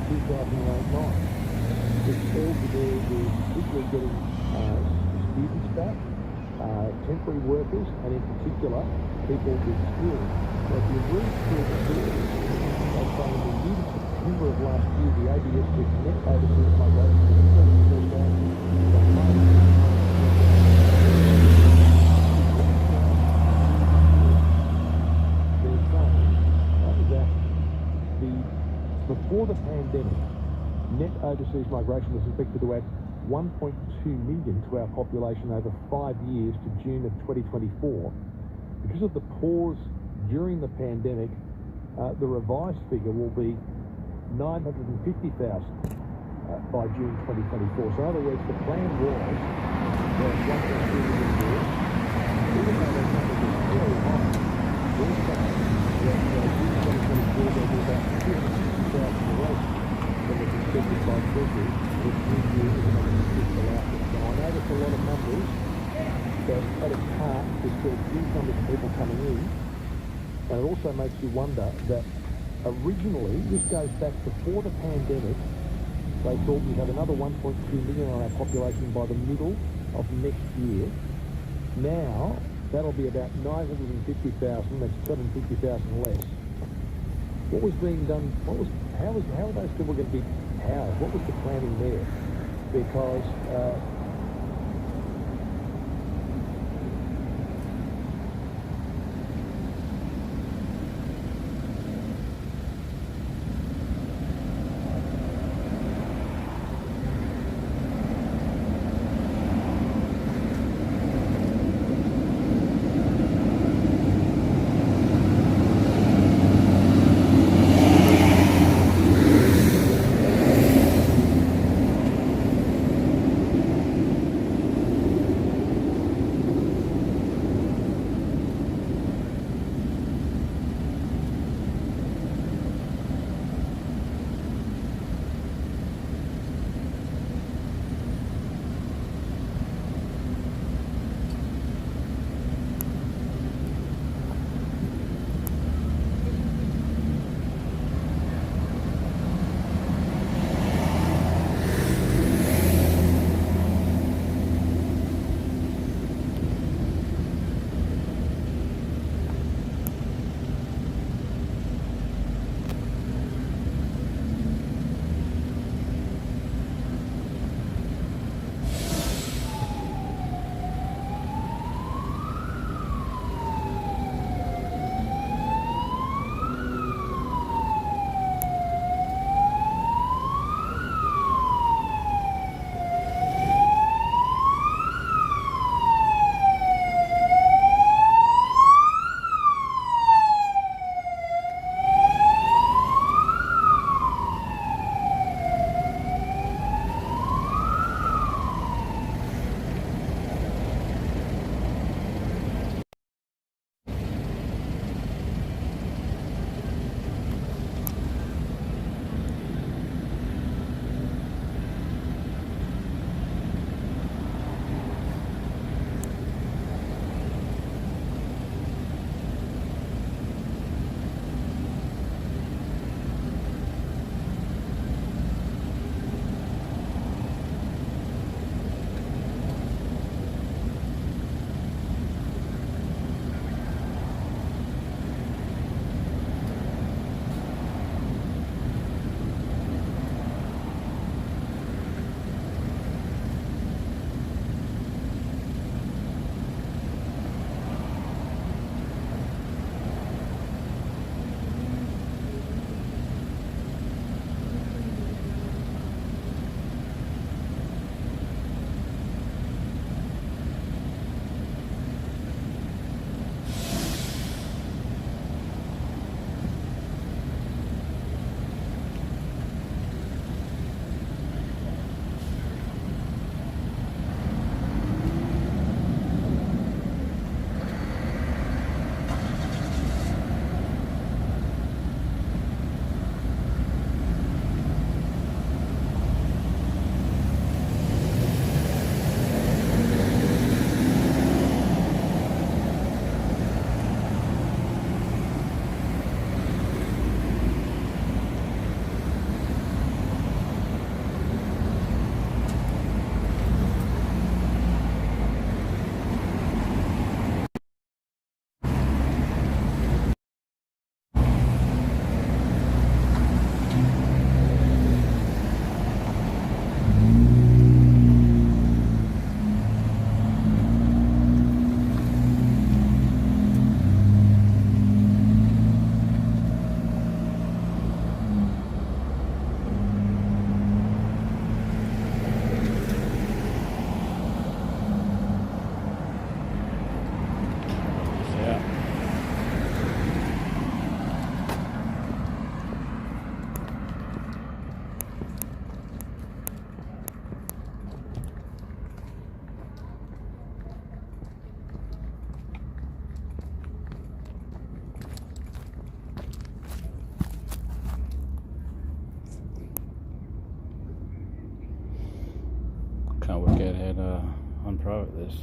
2008-9. It's all to do with particularly getting students back, temporary workers, and in particular, people with skills. So if you read through the story, they say in the mid-September of last year, the ABS took net overseas migration to 33,000 from May. They're saying that before the pandemic, net overseas migration was expected to add 1.2 million to our population over 5 years to June of 2024. Because of the pause during the pandemic, the revised figure will be 950,000 by June 2024. So in other words, the plan was that 1.2 million more, even though those numbers are very high, we're saying that June 2024 there will be about 260,000 arrests that was expected by Treasury this new year economic fiscal outlook. So I know that's a lot of numbers, but at its heart, there's still huge numbers of people coming in. And it also makes you wonder that originally, this goes back before the pandemic, they thought we'd have another 1.2 million on our population by the middle of next year. Now, that'll be about 950,000, that's 750,000 less. What was being done, how were those people going to be housed? What was the planning there? Because Can't work out how to unprivate this.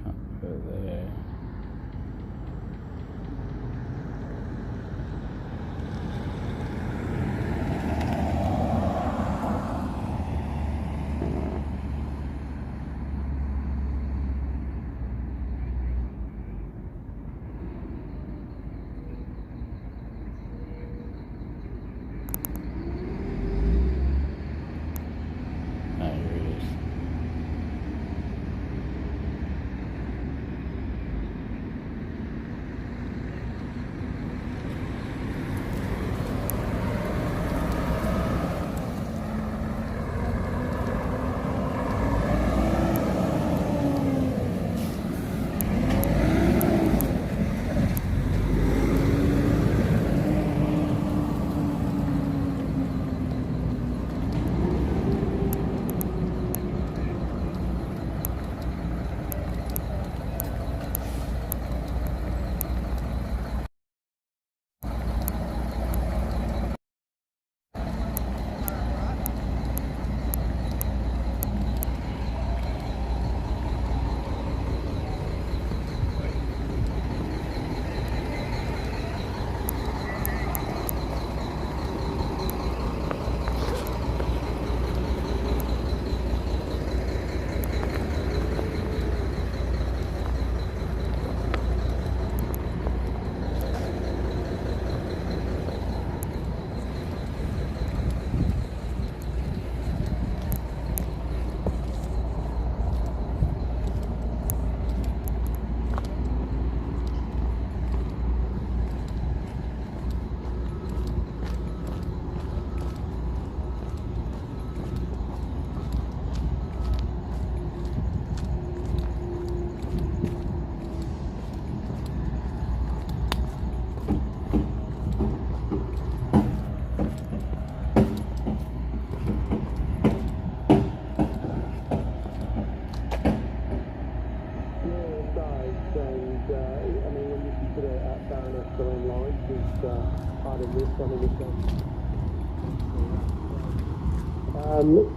Can't put it there.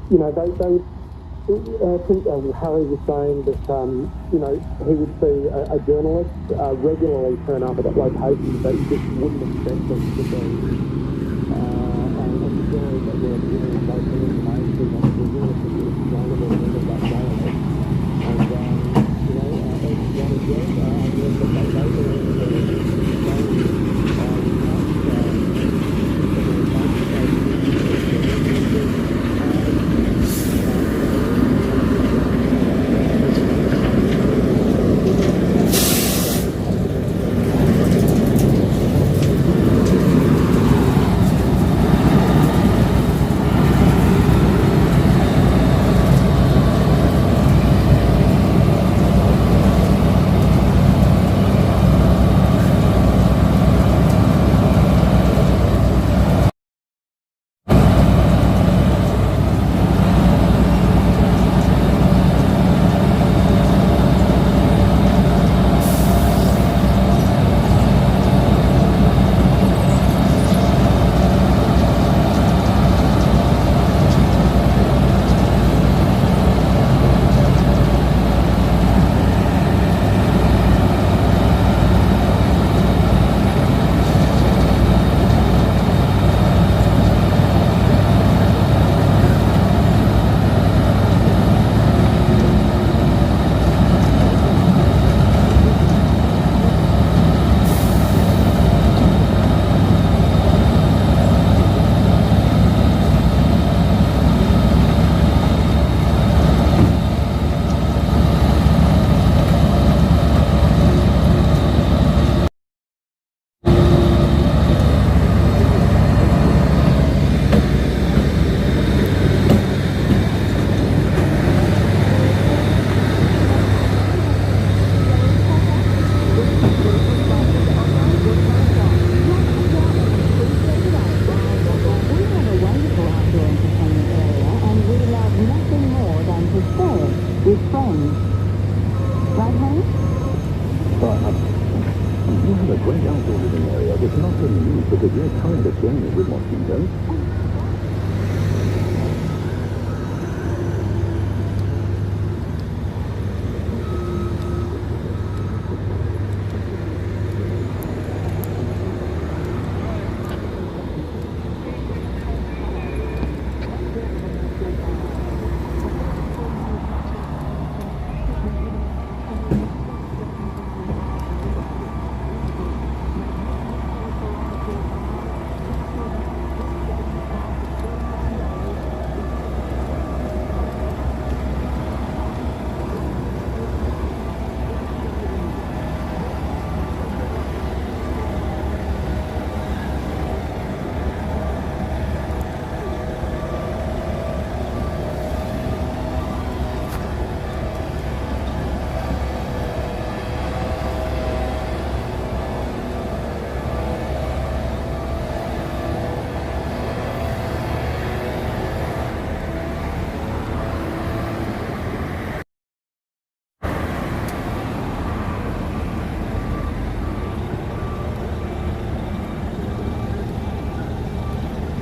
You know, Harry was saying that, you know, he would see a journalist regularly turn up at locations that you just wouldn't expect them to be. And the story that we're doing both the information and the journalist is explainable to that journalist. And, you know, as John as well, I guess that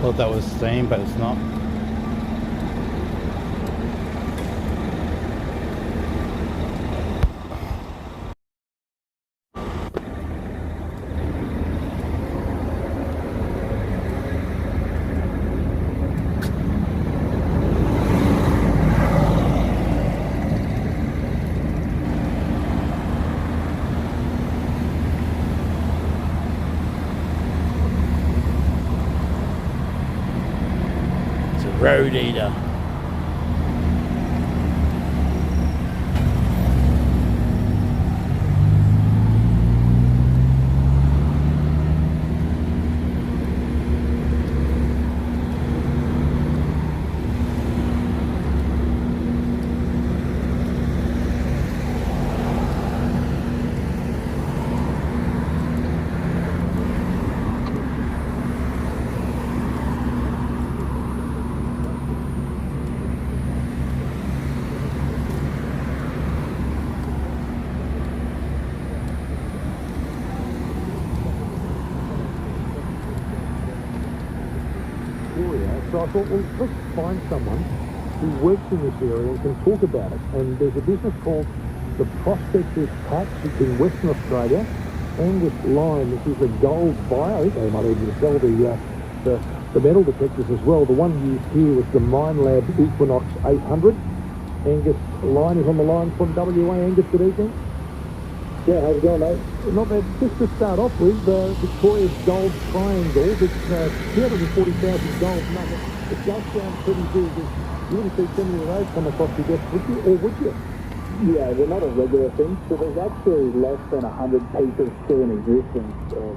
Thought that was steam, but it's not. Road eater. So I thought, well, let's find someone who works in this area and can talk about it. And there's a business called the Prospectors Patch. It's in Western Australia. Angus Line, this is a gold buyer. I think they might even sell the metal detectors as well. The one used here was the Mine Lab Equinox 800. Angus Line is on the line from WA. Angus, good evening. Yeah, how's it going, mate? Not bad. Just to start off with, Victoria's Gold Triangle, it's 240,000 gold nugget. It does sound pretty big. You wouldn't see so many of those come across your desk, would you? Or would you? Yeah, they're not a regular thing. So there's actually less than 100 pieces still in existence. Well,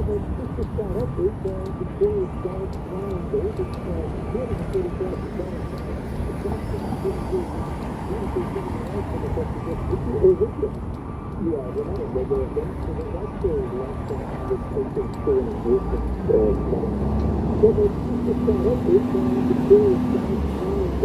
just to start off with, Victoria's Gold Triangle, it's 240,000 gold. It does sound pretty big. You wouldn't see so many of those come across your desk, would you? Or would you? Yeah, they're not a regular thing. So there's actually less than 100 pieces still in existence. Well, just to start off with,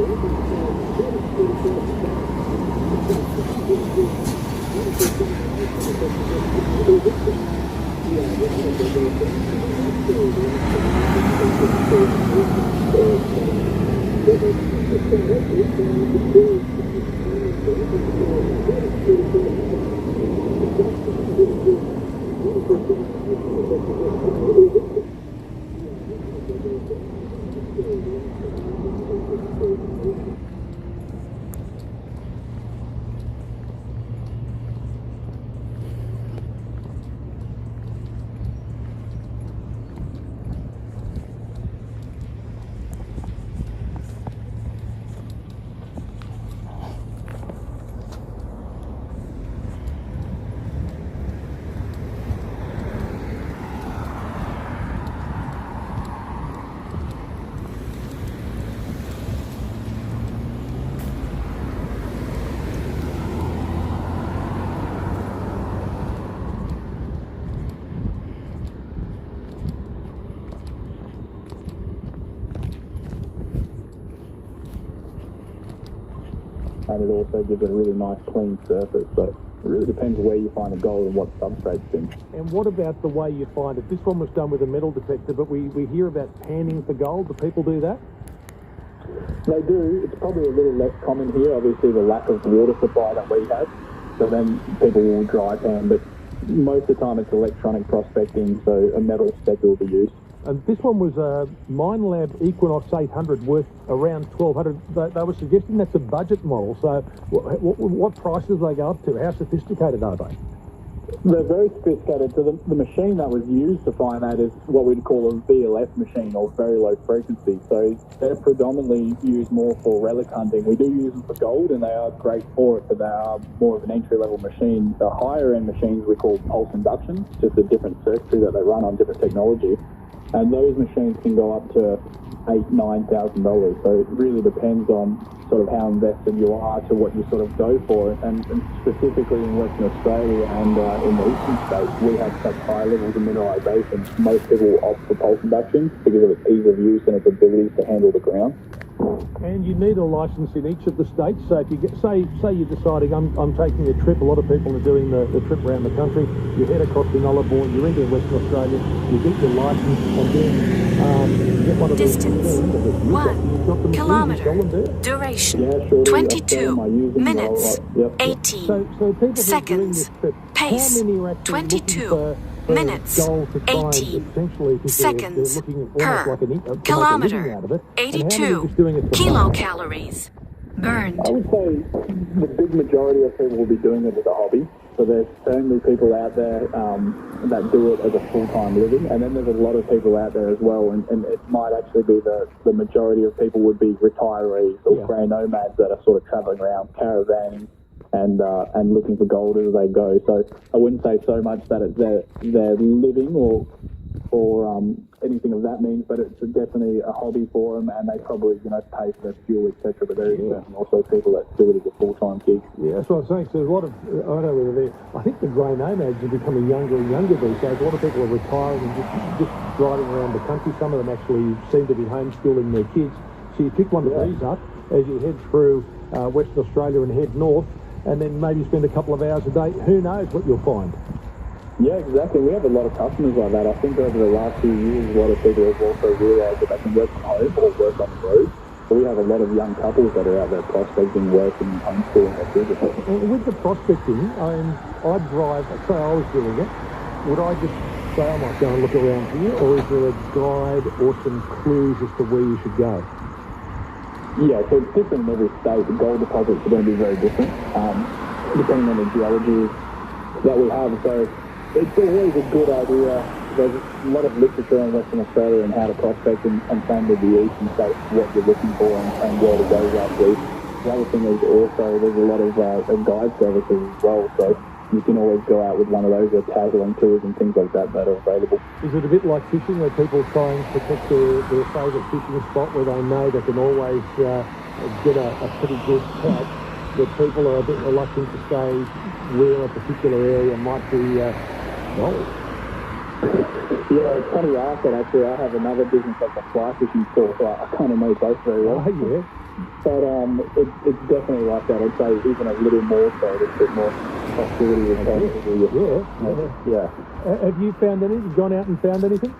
Victoria's Gold Triangle, it's 240,000 gold. And it also gives it a really nice clean surface. So it really depends where you find the gold and what substrate's in. And what about the way you find it? This one was done with a metal detector, but we hear about panning for gold. Do people do that? They do. It's probably a little less common here, obviously the lack of water supply that we have. So then people will dry pan, but most of the time it's electronic prospecting, so a metal detector will be used. And this one was a Mine Lab Equinox 800 worth around 1,200. They were suggesting that's a budget model. So what prices do they go up to? How sophisticated are they? They're very sophisticated. So the machine that was used to find that is what we'd call a VLF machine, or very low frequency. So they're predominantly used more for relic hunting. We do use them for gold, and they are great for it, but they are more of an entry-level machine. The higher-end machines we call pulse induction, just a different circuitry that they run on, different technology. And those machines can go up to $8,000–9,000. So it really depends on sort of how invested you are to what you sort of go for. And specifically in Western Australia and in the eastern states, we have such high levels of mineralisation. Most people will opt for pulse induction because of its ease of use and its ability to handle the ground. And you need a license in each of the states. So if you get, say you're deciding I'm taking a trip. A lot of people are doing the trip around the country. You head across the Nullarbor, you're into Western Australia. You get your license, and then you get one of Distance, those. 1 kilometer. Duration, Yeah, sure do. 22 I use them minutes, a lot. Yep. 18 So people who are doing seconds. this trip, Pace, how many are actually 22 looking for minutes, a goal to try and 18 essentially, because seconds they're looking per almost like to make a living kilometer, out of it. And how many are 82 just doing it for fun? kilocalories burned. I would say the big majority of people will be doing it as a hobby. So there's certainly people out there that do it as a full-time living, and then there's a lot of people out there as well, and it might actually be the majority of people would be retirees or grey nomads that are sort of travelling around caravanning and looking for gold as they go. So I wouldn't say so much that it's their living or anything of that means, but it's definitely a hobby for them, and they probably pay for their fuel, etc. But there is certainly also people that do it as a full-time gig. Yeah, that's what I'm saying. So there's a lot of I think the grey nomads are becoming younger and younger these days. A lot of people are retiring and just driving around the country. Some of them actually seem to be homeschooling their kids. So you pick one of these up as you head through Western Australia and head north, and then maybe spend a couple of hours a day. Who knows what you'll find? Yeah, exactly. We have a lot of customers like that. I think over the last few years, a lot of people have also realised that they can work from home or work on the road. So we have a lot of young couples that are out there prospecting, working, homeschooling their children. And with the prospecting, I'd drive, say I was doing it, would I just say I might go and look around here, or is there a guide or some clues as to where you should go? Yeah, so it's different in every state. The gold deposits are going to be very different, depending on the geology that we have. So it's always a good idea. There's a lot of literature in Western Australia on how to prospect and same with the eastern states, what you're looking for and where to go roughly. The other thing is also there's a lot of guide services as well, so you can always go out with one of those or tagging tours and things like that are available. Is it a bit like fishing, where people try and protect their favourite fishing spot where they know they can always get a pretty good catch, that people are a bit reluctant to say where a particular area might be gold? Yeah, it's funny you ask that. Actually, I have another business that's a fly fishing store, so I kind of know both very well. Oh, yeah. But it's definitely like that. I'd say even a little more so. There's a bit more hostility with Yeah. Have you found anything? Gone out and found anything?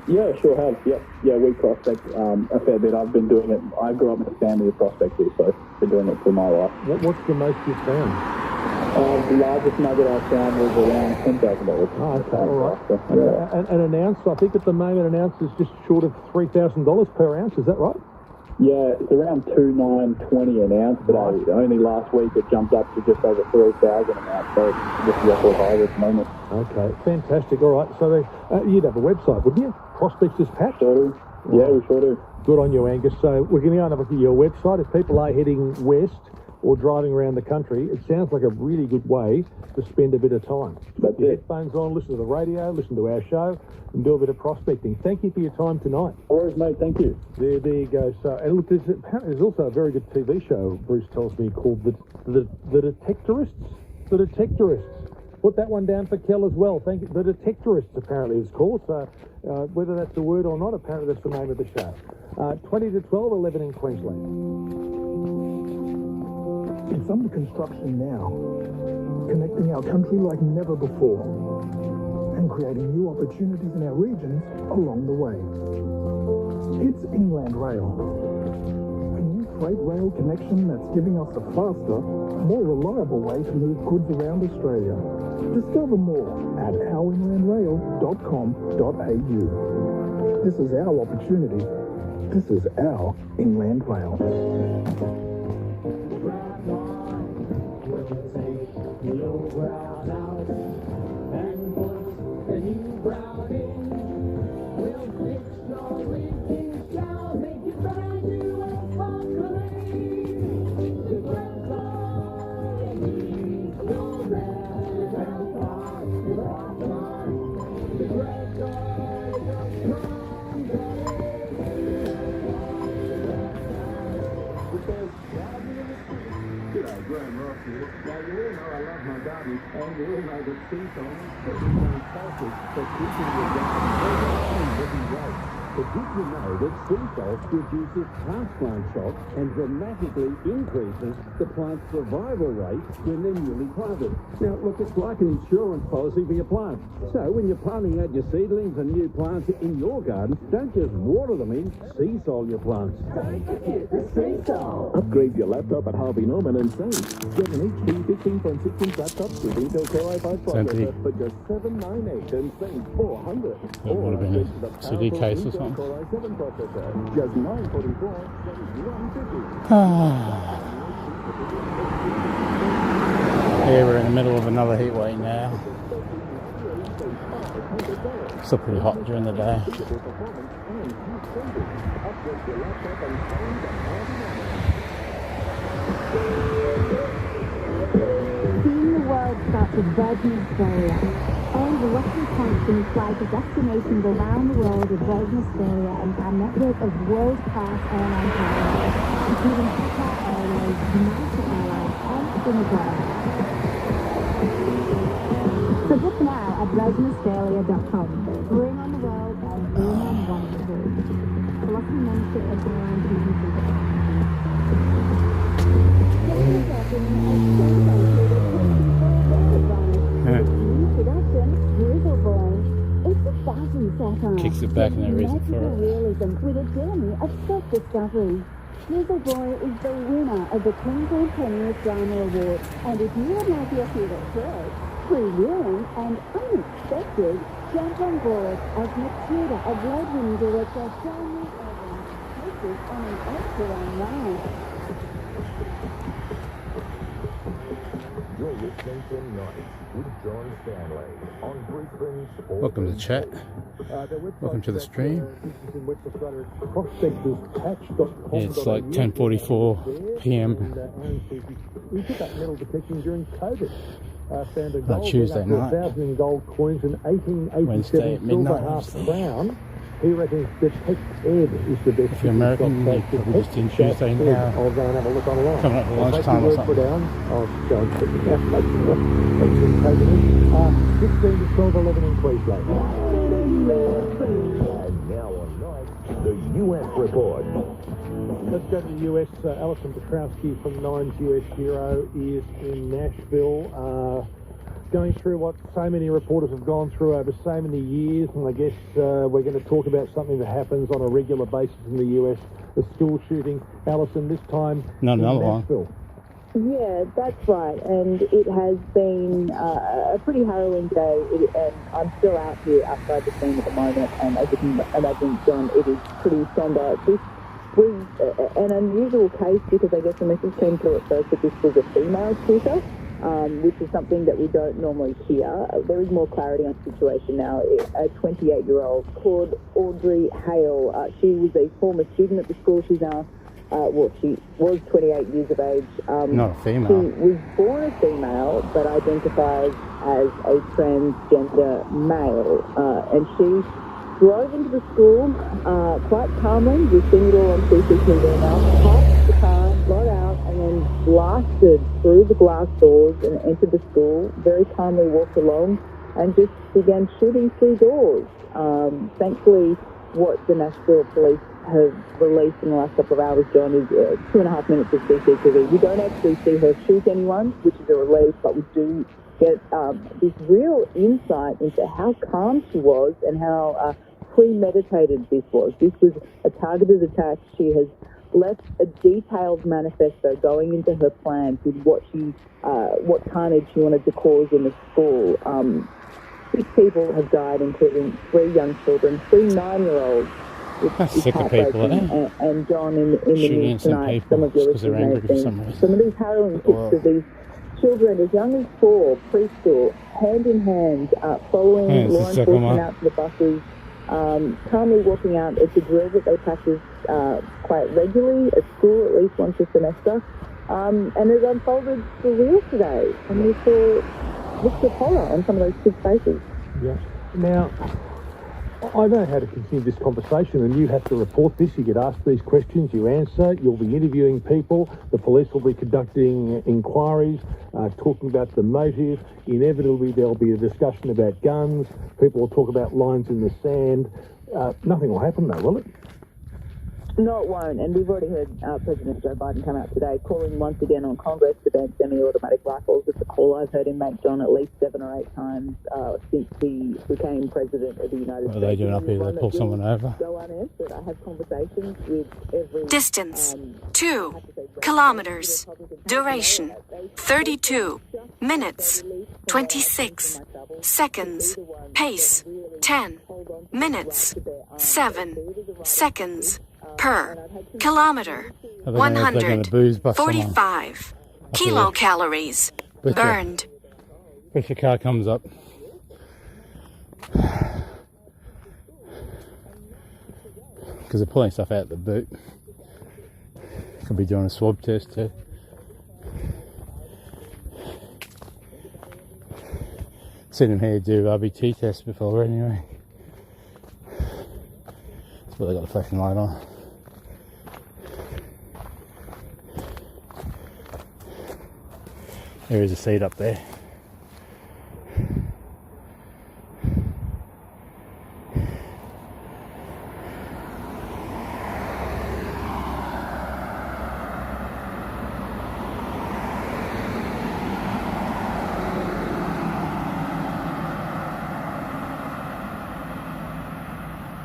Yeah, sure have. Yeah, we prospect a fair bit. I've been doing it. I grew up in a family of prospectors, so I've been doing it for my life. What's the most you've found? The largest nugget I found was around $10,000. Oh, okay, all right. So, and an ounce, I think at the moment, an ounce is just short of $3,000 per ounce. Is that right? Yeah, it's around $2,920 an ounce today. Only last week it jumped up to just over $3,000 an ounce, so it's just record high at the moment. Okay, fantastic. All right, so you'd have a website, wouldn't you? Prospectors Patch? Sure do. Yeah, we sure do. Good on you, Angus. So we're going to go and have a look at your website. If people are heading west or driving around the country, it sounds like a really good way to spend a bit of time. That's Put your it. headphones on, listen to the radio, listen to our show, and do a bit of prospecting. Thank you for your time tonight. Always, mate. Thank you. There you go. So, and look, there's also a very good TV show, Bruce tells me, called The Detectorists. The Detectorists. Put that one down for Kel as well. Thank you. The Detectorists, apparently, is called. So, whether that's a word or not, apparently that's the name of the show. 20 to 12, 11 in Queensland. It's under construction now, connecting our country like never before and creating new opportunities in our regions along the way. It's Inland Rail, a new freight rail connection that's giving us a faster, more reliable way to move goods around Australia. Discover more at ourinlandrail.com.au. This is our opportunity. This is our Inland Rail. But did you know that sea salt reduces transplant shock and dramatically increases the plant's survival rate when they're newly planted? Now, look, it's like an insurance policy for your plant. So when you're planting out your seedlings and new plants in your garden, don't just water them in, sea salt your plants. Don't forget the sea salt. Upgrade your laptop at Harvey Norman and save. Get an HP 15.6-inch laptop with Intel Core i5 processor for just $798 and save $400. That would have been a CD case or something. Core i7 processor, just $944, save $150. Here we're in the middle of another heat wave now. Still pretty hot during the day. Seeing the world starts with Virgin Australia. Own the lucky points when you fly to destinations around the world with Virgin Australia and our network of world-class airline partners, including Qatar Airways, United Airlines, and Singapore. So book now at virginaustralia.com. Bring on the world and bring on wonderful. Philosophy membership and airline Kicks it back and then reads it for it. Realism with a journey of self-discovery. Drizzle Boy is the winner of the Queensland Premier Drama Award, and if you would like your favourite thread, freewheeling and unexpected, jump on board as Matilda, award-winning director Jamie Evans takes us on an excellent ride. You're listening to Night with John Stanley on Brisbane Sport. Welcome to chat. Welcome to the stream. It's like 10:44 p.m. We took up metal detecting during COVID. Found a gold Tuesday night. 1,000 in gold coins and 1887 Wednesday at silver midnight, half obviously. crown. He reckons Detect Ed is the best. If you're American, you probably just in Tuesday now. I'll go and have a look online. Coming up to lunchtime or something. I'll go and check it out. 16 to 12, 11 in Queensland. And now on Night, the US report. Let's go to the US. Alison Petrowski from Nines US Hero is in Nashville, going through what so many reporters have gone through over so many years, and I guess we're going to talk about something that happens on a regular basis in the US, the school shooting. Alison, this time Not in another one. Nashville. Yeah, that's right, and it has been a pretty harrowing day, and I'm still out here outside the scene at the moment, and as you can imagine, John, it is pretty somber. This was an unusual case because I guess the message came through at first that this was a female shooter, which is something that we don't normally hear. There is more clarity on the situation now. A 28-year-old called Audrey Hale. She was a former student at the school. She's now she was 28 years of age. Not a female. She was born a female, but identifies as a transgender male. And she drove into the school quite calmly. We've seen it all on CCTV now. Parked the car, got out, and then blasted through the glass doors and entered the school. Very calmly walked along and just began shooting through doors. Thankfully, what the Nashville police have released in the last couple of hours, John, is 2.5 minutes of CCTV. We don't actually see her shoot anyone, which is a relief, but we do get this real insight into how calm she was and how premeditated this was. This was a targeted attack. She has left a detailed manifesto going into her plans with what carnage she wanted to cause in the school. 6 people have died, including 3 young children, 3 9-year-olds. That's sick of people, eh? And John, in the news tonight, some of your listeners may have seen some of these harrowing pictures of these children as young as 4, preschool, hand in hand, following law enforcement out to the buses, calmly walking out. It's a drill that they practice quite regularly at school, at least once a semester. And it unfolded for real today. And we saw looks of horror on some of those kids' faces. Yeah. Now, I know how to continue this conversation, and you have to report this. You get asked these questions, you answer. You'll be interviewing people. The police will be conducting inquiries, talking about the motive. Inevitably, there'll be a discussion about guns. People will talk about lines in the sand. Nothing will happen though, will it? No, it won't. And we've already heard President Joe Biden come out today calling once again on Congress to ban semi-automatic rifles. It's a call I've heard him make, John, at least 7 or 8 times since he became President of the United States. What are they doing up here? They pull someone over? Go unanswered. I have conversations with every... Distance, 2 kilometers. Duration, 32 minutes, 26 seconds. Pace, 10 minutes, 7 seconds per kilometer. 145 kilocalories burned. If your car comes up. Because they're pulling stuff out the boot. Could be doing a swab test too. Seen them here do RBT tests before anyway. That's where they got the flashing light on. There is a seat up there.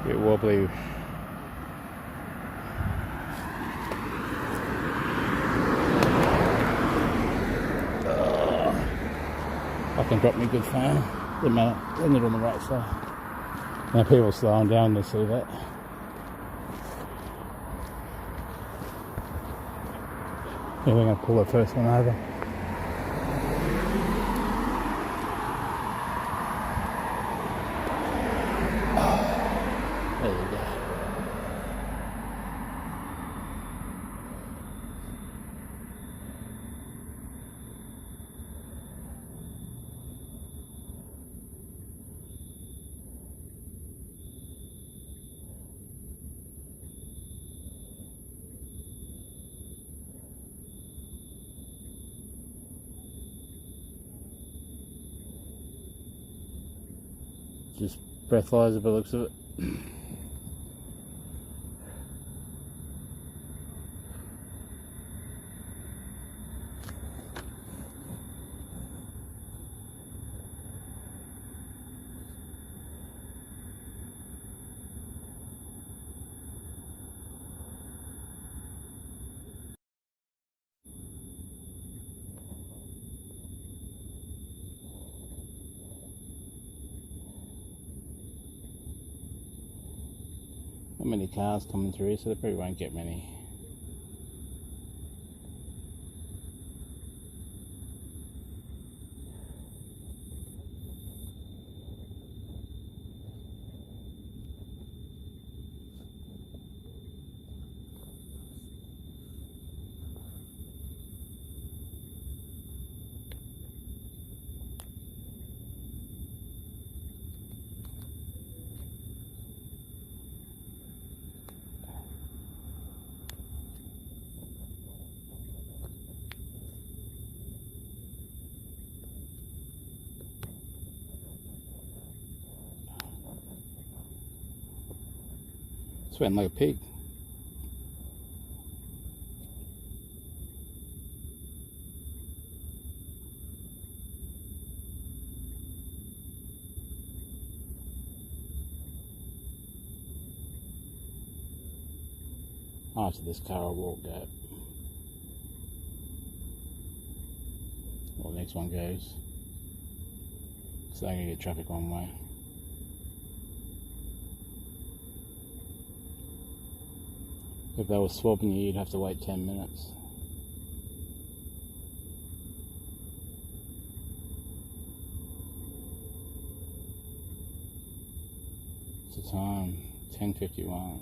Bit wobbly. I can drop me a good phone. Doesn't matter. End it on the right side. Now people are slowing down, they see that. Yeah, we're going to pull the first one over. There you go. Just breathalyzer by the looks of it. Not many cars coming through, so they probably won't get many. Sweating like a pig. After this car I'll walk out. Well, the next one goes. So I'm going to get traffic one way. If they were swabbing you, you'd have to wait 10 minutes. What's the time? 10:51.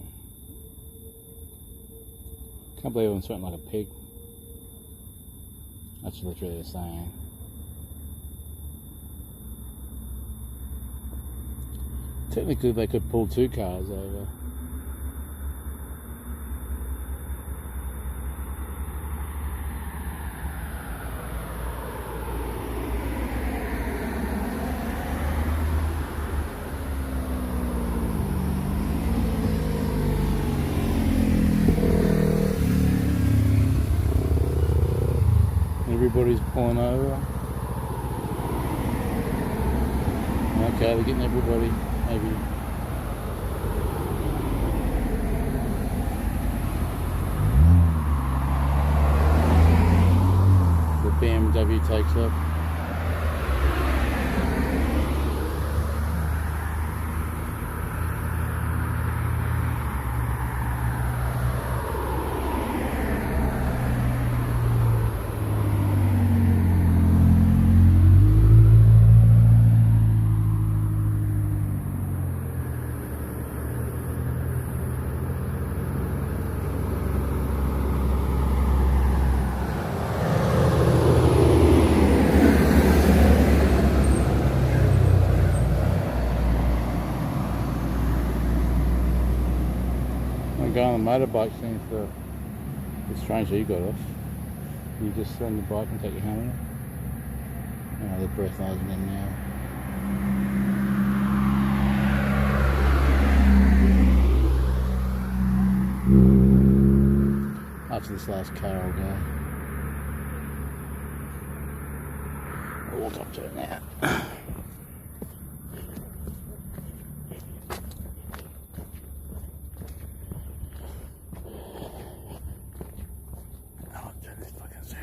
Can't believe I'm sweating like a pig. That's literally the saying. Technically they could pull 2 cars over. everybody's pulling over. Okay, they're getting everybody, maybe. The BMW takes up. Guy on the motorbike seems to be strange that you got off. You just sit on the bike and take your helmet off. Oh, they're breathalyzing in now. After this last car I'll go. I'll walk up to it now.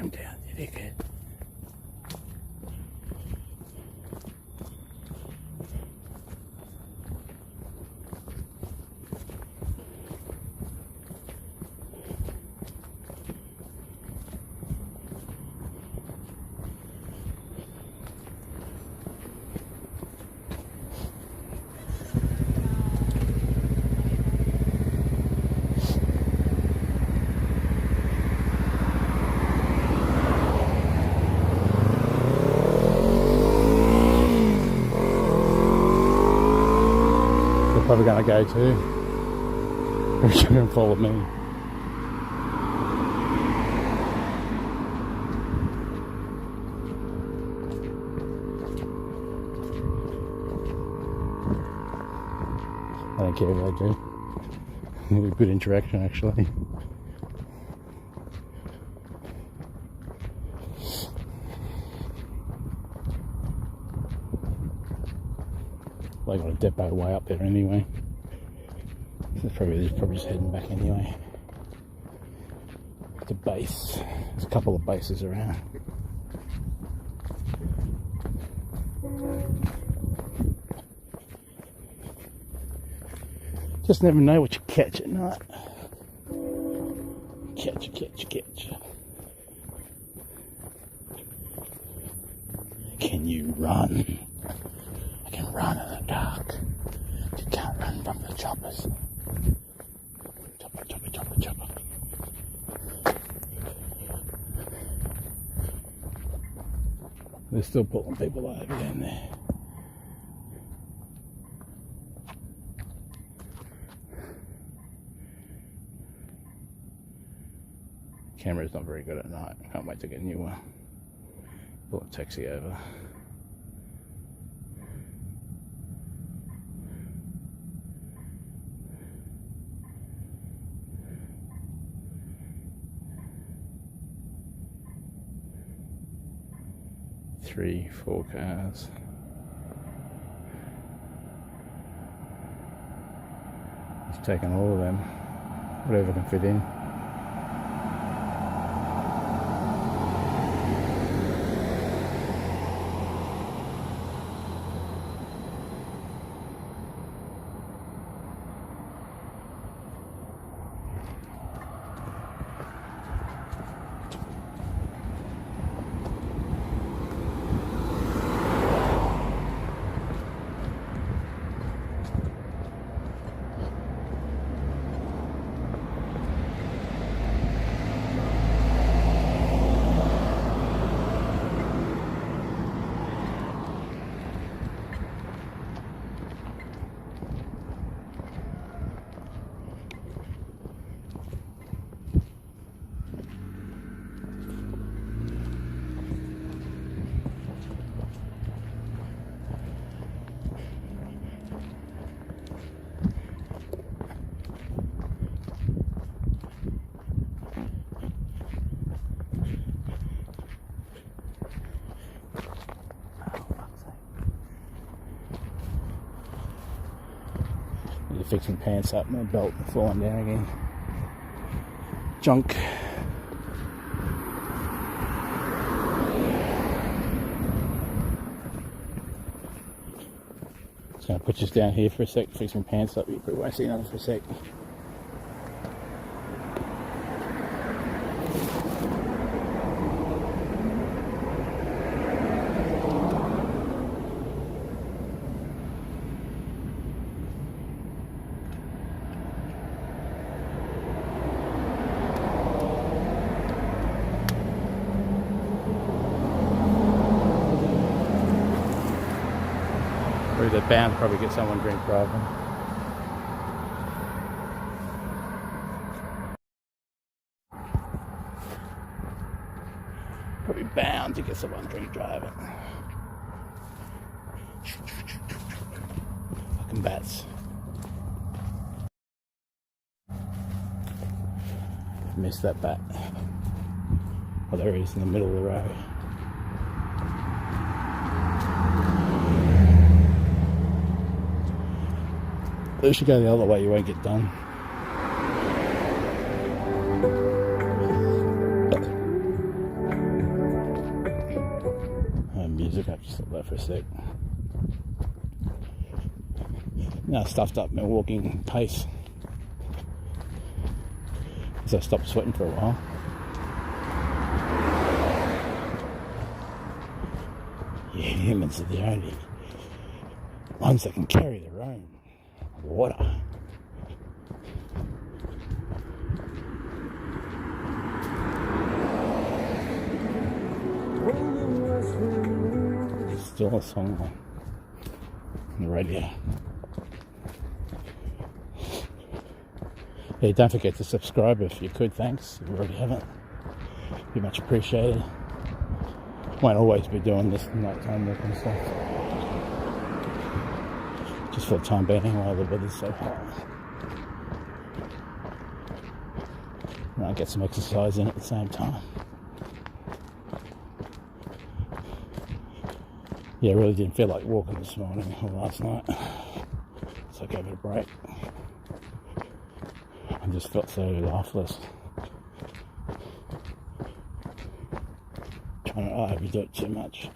Down, you dickhead. Probably gonna go too. They're gonna follow me. I don't care if I do. Good interaction actually. They got a depot way up there anyway. So they're probably just heading back anyway. The base. There's a couple of bases around. Just never know what you catch at night. Catch. Can you run? I can run in the dark. You can't run from the choppers. Chopper. They're still pulling people over down there. Camera's not very good at night. I can't wait to get a new one. Pull a taxi over. Three, 4 cars. He's taking all of them, whatever can fit in. fix my pants up, my belt falling down again. Junk. Just going to put this down here for a sec, fix my pants up. You probably won't see another for a sec. They're bound to probably get someone drink driving. Probably bound to get someone drink driving. Fucking bats. Missed that bat. Oh, there he is in the middle of the road. They should go the other way, you won't get done. Music, I've just stopped that for a sec. Now stuffed up my walking pace. Because I stopped sweating for a while. Yeah, humans are the only ones that can carry their own water. Still a song on the radio. Hey, don't forget to subscribe if you could, thanks. If you already haven't, be much appreciated. Won't always be doing this nighttime work and stuff. Just for the time being while the weather's so hot. And I'll get some exercise in at the same time. Yeah, I really didn't feel like walking this morning or last night. So I gave it a break. I just felt so lifeless. Trying to overdo it too much.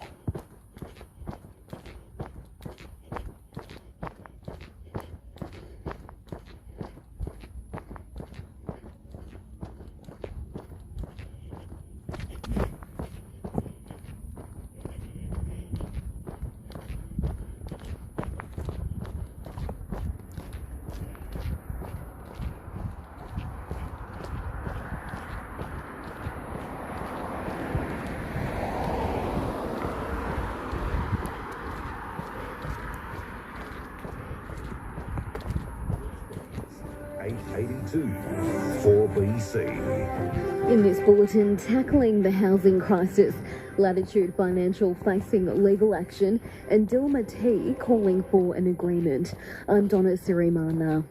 In this bulletin, tackling the housing crisis, Latitude Financial facing legal action, and Dilma T calling for an agreement. I'm Donna Sirimana.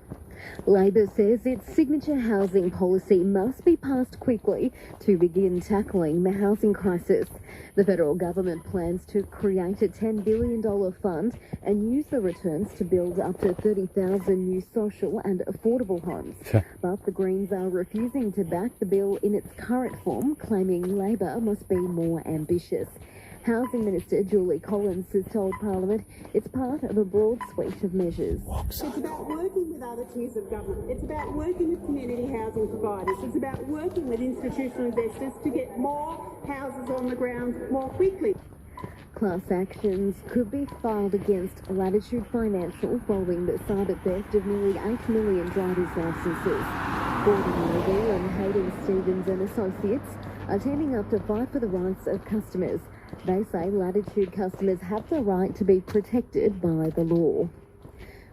Labor says its signature housing policy must be passed quickly to begin tackling the housing crisis. The federal government plans to create a $10 billion fund and use the returns to build up to 30,000 new social and affordable homes. But the Greens are refusing to back the bill in its current form, claiming Labor must be more ambitious. Housing Minister Julie Collins has told Parliament it's part of a broad suite of measures. It's about working with other tiers of government. It's about working with community housing providers. It's about working with institutional investors to get more houses on the ground more quickly. Class actions could be filed against Latitude Financial following the cyber theft of nearly 8 million driver's licences. Gordon Noble and Hayden Stevens and Associates are teaming up to fight for the rights of customers. They say Latitude customers have the right to be protected by the law.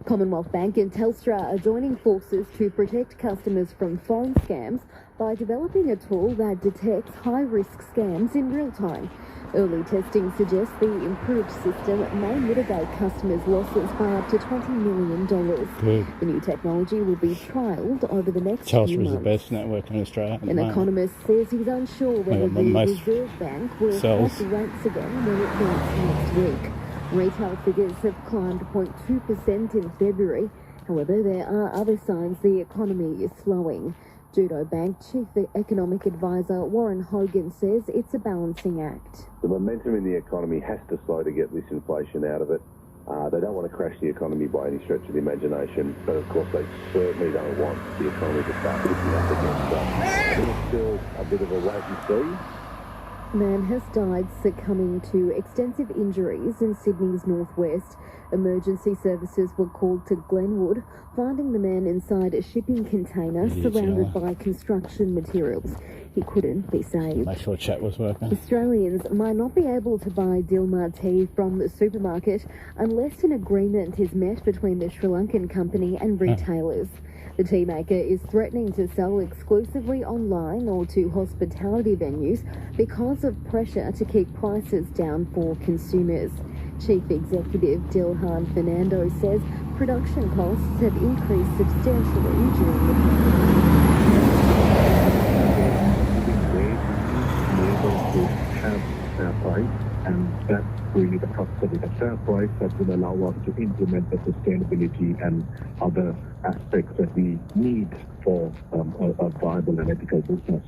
Commonwealth Bank and Telstra are joining forces to protect customers from phone scams by developing a tool that detects high-risk scams in real time. Early testing suggests the improved system may mitigate customers' losses by up to $20 million. Good. The new technology will be trialled over the next few Telstra is months. the best network in Australia. An economist says he's unsure whether the Reserve Bank will cut rates again when it meets next week. Retail figures have climbed 0.2% in February. However, there are other signs the economy is slowing. Judo Bank Chief Economic Advisor Warren Hogan says it's a balancing act. The momentum in the economy has to slow to get this inflation out of it. They don't want to crash the economy by any stretch of the imagination, but of course they certainly don't want the economy to start lifting up again. So I think it's still a bit of a wait and see. A man has died succumbing to extensive injuries in Sydney's northwest. Emergency services were called to Glenwood, finding the man inside a shipping container surrounded by construction materials. He couldn't be saved. Make sure chat was working. Australians might not be able to buy Dilmah tea from the supermarket unless an agreement is met between the Sri Lankan company and retailers. The tea maker is threatening to sell exclusively online or to hospitality venues because of pressure to keep prices down for consumers. Chief Executive Dilhan Fernando says production costs have increased substantially during the pandemic. To have fair price, and that's really the crux of it. A fair price that will allow us to implement the sustainability and other aspects that we need for a viable and ethical business.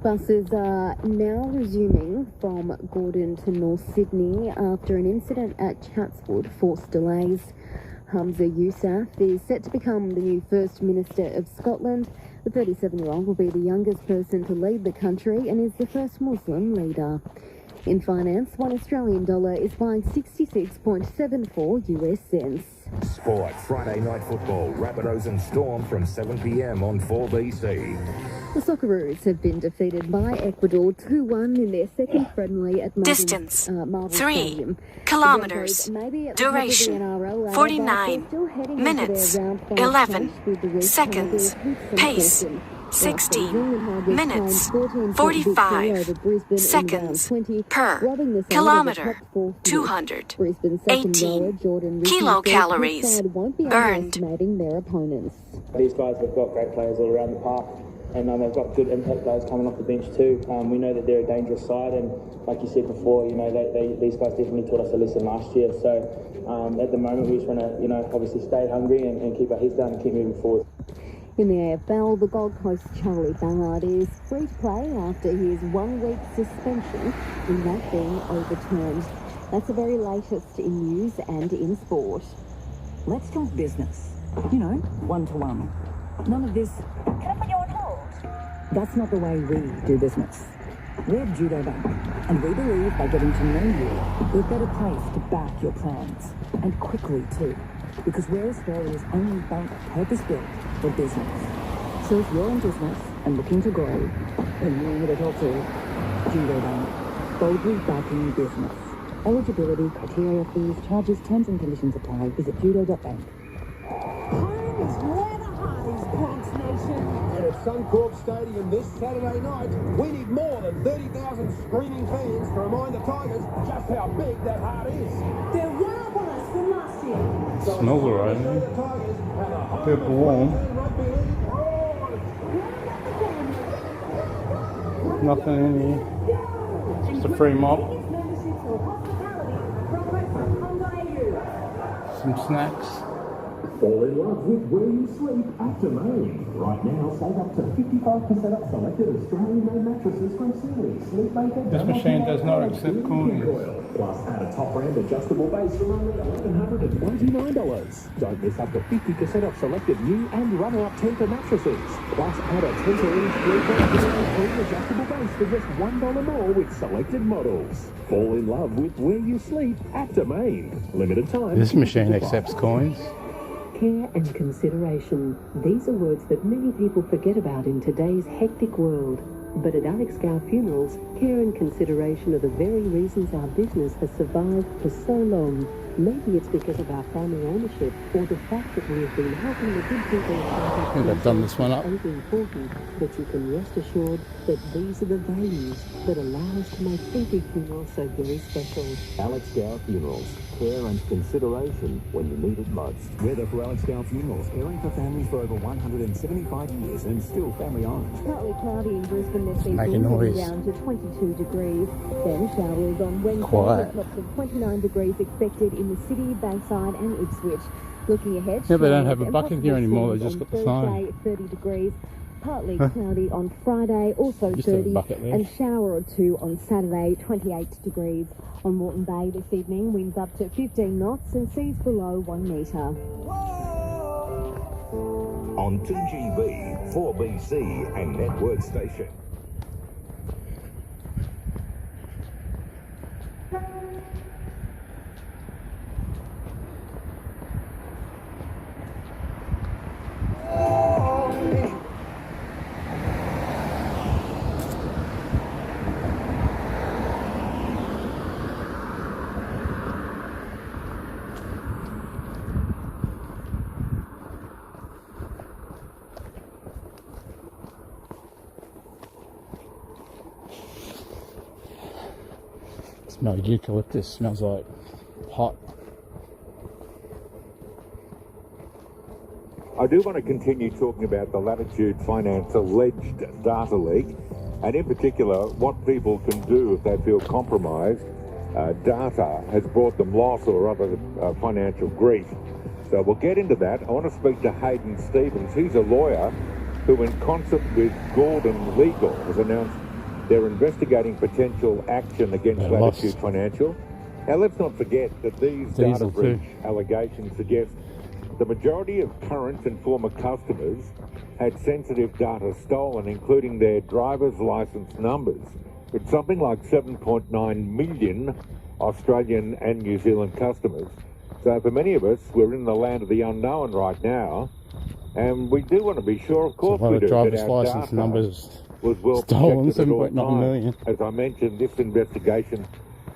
Buses are now resuming from Gordon to North Sydney after an incident at Chatswood forced delays. Hamza Yousaf is set to become the new First Minister of Scotland. The 37-year-old will be the youngest person to lead the country and is the first Muslim leader. In finance, $1 Australian is buying 66.74 US cents. Sport, Friday night football, Rabbitohs and Storm from 7 p.m. on 4BC. The Socceroos have been defeated by Ecuador 2-1 in their second friendly at Distance, Marvel 3 Stadium. kilometers. Duration, 49 minutes, 11 seconds. Pace, 16 minutes, 45 seconds per kilometer, 218 kilocalories burned. These guys have got great players all around the park, and they've got good impact players coming off the bench too. We know that they're a dangerous side, and like you said before, you know, these guys definitely taught us a lesson last year. So at the moment, we just want to, obviously stay hungry and keep our heads down and keep moving forward. In the AFL, the Gold Coast Charlie Ballard is free to play after his 1-week suspension, with that being overturned. That's the very latest in news and in sport. Let's talk business. You know, one-to-one. None of this, can I put you on hold? That's not the way we do business. We're Judo Bank, and we believe by getting to know you, we're better placed to back your plans. And quickly, too. Because we're Australia's only bank purpose-built for business. So if you're in business and looking to grow, then you need to talk to Judo Bank. Boldly backing business. Eligibility, criteria, fees, charges, terms and conditions apply. Visit judo.bank. And at Suncorp Stadium this Saturday night, we need more than 30,000 screaming fans to remind the Tigers just how big that heart is. They're well worse than last year. Smells alright, man. Purple warm. Nothing in here. Just a free mop. Some snacks. Fall in love with where you sleep at Domain. Right now, save up to 55% off selected Australian-made mattresses from Sealy, Sleepmaker. This machine does not accept coins. Plus, add a top-brand adjustable base for only $1,199. Don't miss up to 50% off selected new and runner-up Tempur mattresses. Plus, add a Tempur-inch 3.0 adjustable base for just $1 more with selected models. Fall in love with where you sleep at Domain. Limited time. This machine accepts coins. Care and consideration. These are words that many people forget about in today's hectic world. But at Alex Gow Funerals, care and consideration are the very reasons our business has survived for so long. Maybe it's because of our family ownership or the fact that we have been helping the good people I think I've done this one up. over 40, but you can rest assured that these are the values that allow us to make every funeral so very special. Alex Gow Funerals. Care and consideration when you need it most. Weather for Alex Gow Funerals, caring for families for over 175 years and still family owned. Partly cloudy in Brisbane this evening, Making noise. down to 22 degrees. Then showers on Wednesday, Quiet. with tops of 29 degrees expected in the city, Bayside and Ipswich. Looking ahead, Yeah, they don't have a showers bucket and here possible anymore, they storms just on got the sign. Thursday, 30 degrees. Partly cloudy on Friday, also Used to have a 30, bucket there. and shower or two on Saturday, 28 degrees. On Moreton Bay this evening, winds up to 15 knots and seas below 1 metre. On 2GB, 4BC and network station. Smells eucalyptus, smells like hot. I do want to continue talking about the Latitude Finance alleged data leak, and in particular, what people can do if they feel compromised. Data has brought them loss or other financial grief. So we'll get into that. I want to speak to Hayden Stevens. He's a lawyer who, in concert with Gordon Legal, has announced they're investigating potential action against Latitude Financial. Now, let's not forget that these data breach allegations suggest the majority of current and former customers had sensitive data stolen, including their driver's license numbers. It's something like 7.9 million Australian and New Zealand customers. So for many of us, we're in the land of the unknown right now, and we do want to be sure, of course we do, driver's that our license data numbers was well stolen, protected at all 7.9 million. times. As I mentioned, this investigation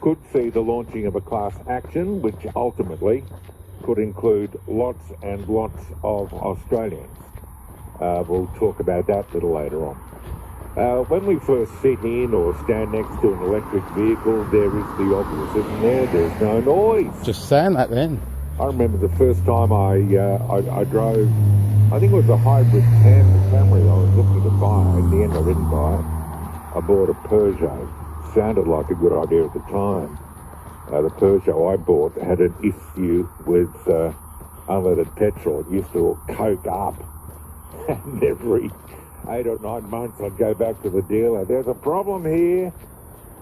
could see the launching of a class action, which ultimately could include lots and lots of Australians. We'll talk about that a little later on. When we first sit in or stand next to an electric vehicle, there is the obvious, isn't there? There's no noise. Just saying that then. I remember the first time I drove, I think it was a hybrid Camry I was looking to buy. In the end, I didn't buy it. I bought a Peugeot. Sounded like a good idea at the time. The Peugeot I bought had an issue with unleaded petrol. It used to all coke up. And every 8 or 9 months, I'd go back to the dealer. There's a problem here.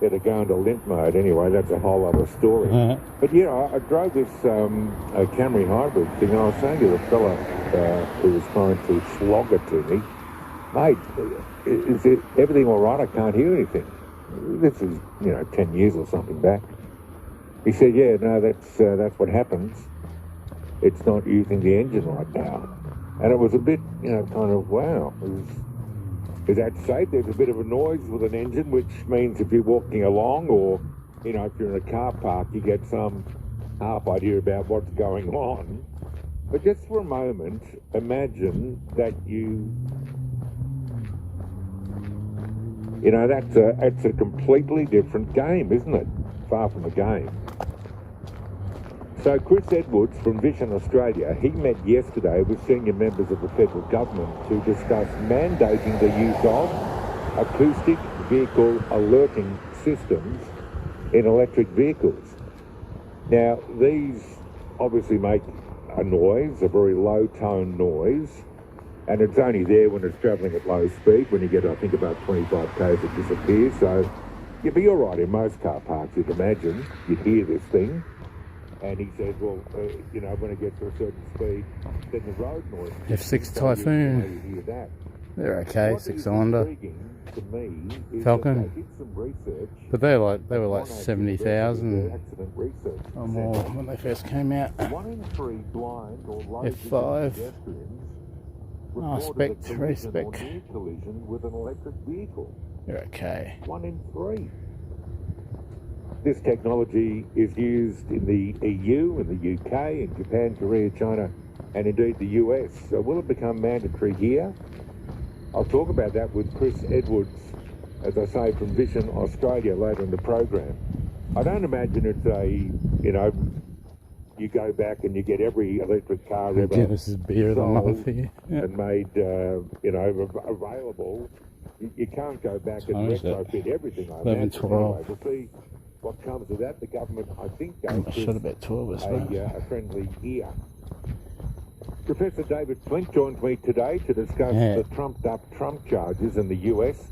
It'd go into limp mode. Anyway, that's a whole other story. But yeah, I drove this Camry hybrid thing, and I was saying to the fella who was trying to flog it to me, mate, is it everything all right? I can't hear anything. This is, 10 years or something back. He said, yeah, no, that's what happens. It's not using the engine right now. And it was a bit, kind of, wow. Is that safe? There's a bit of a noise with an engine, which means if you're walking along or, if you're in a car park, you get some half idea about what's going on. But just for a moment, imagine that that's a completely different game, isn't it? Far from a game. So Chris Edwards from Vision Australia, he met yesterday with senior members of the federal government to discuss mandating the use of acoustic vehicle alerting systems in electric vehicles. Now, these obviously make a noise, a very low-tone noise, and it's only there when it's travelling at low speed. When you get, I think, about 25 k's, it disappears. So you'd be all right in most car parks, you'd imagine. You'd hear this thing. And he said, well, when it gets to a certain speed, then the road noise. F6 Typhoon. You hear that. They're okay, 6-cylinder. To me, Falcon. Did some research. But they were like 70,000 or more when they first came out. 1 in 3 blind or low F5. pedestrians Spec, reported a respec. collision or near collision with an electric vehicle. You're okay. 1 in 3. This technology is used in the EU, in the UK, in Japan, Korea, China, and indeed the US. So will it become mandatory here? I'll talk about that with Chris Edwards, as I say, from Vision Australia later in the program. I don't imagine it's you go back and you get every electric car ever This is beer of the month here. and made, available. You can't go back and retrofit everything. 11, 12. Anyway, we'll see what comes of that. The government, I think, I shot about 12, I suppose. a friendly ear Professor David Flint joins me today to discuss the trumped-up Trump charges in the US.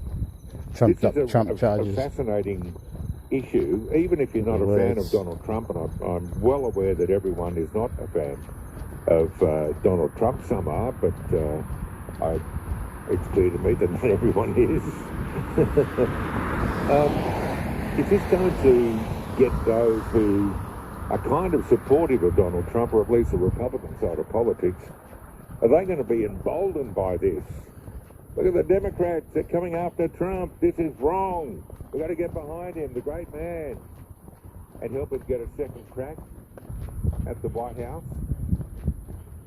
Trumped-up Trump a charges. Fascinating issue, even if you're not a fan of Donald Trump, and I'm well aware that everyone is not a fan of Donald Trump. Some are, but it's clear to me that not everyone is. Is this going to get those who are kind of supportive of Donald Trump, or at least the Republican side of politics, are they going to be emboldened by this? Look at the Democrats, they're coming after Trump. This is wrong. We've got to get behind him, the great man, and help him get a second crack at the White House.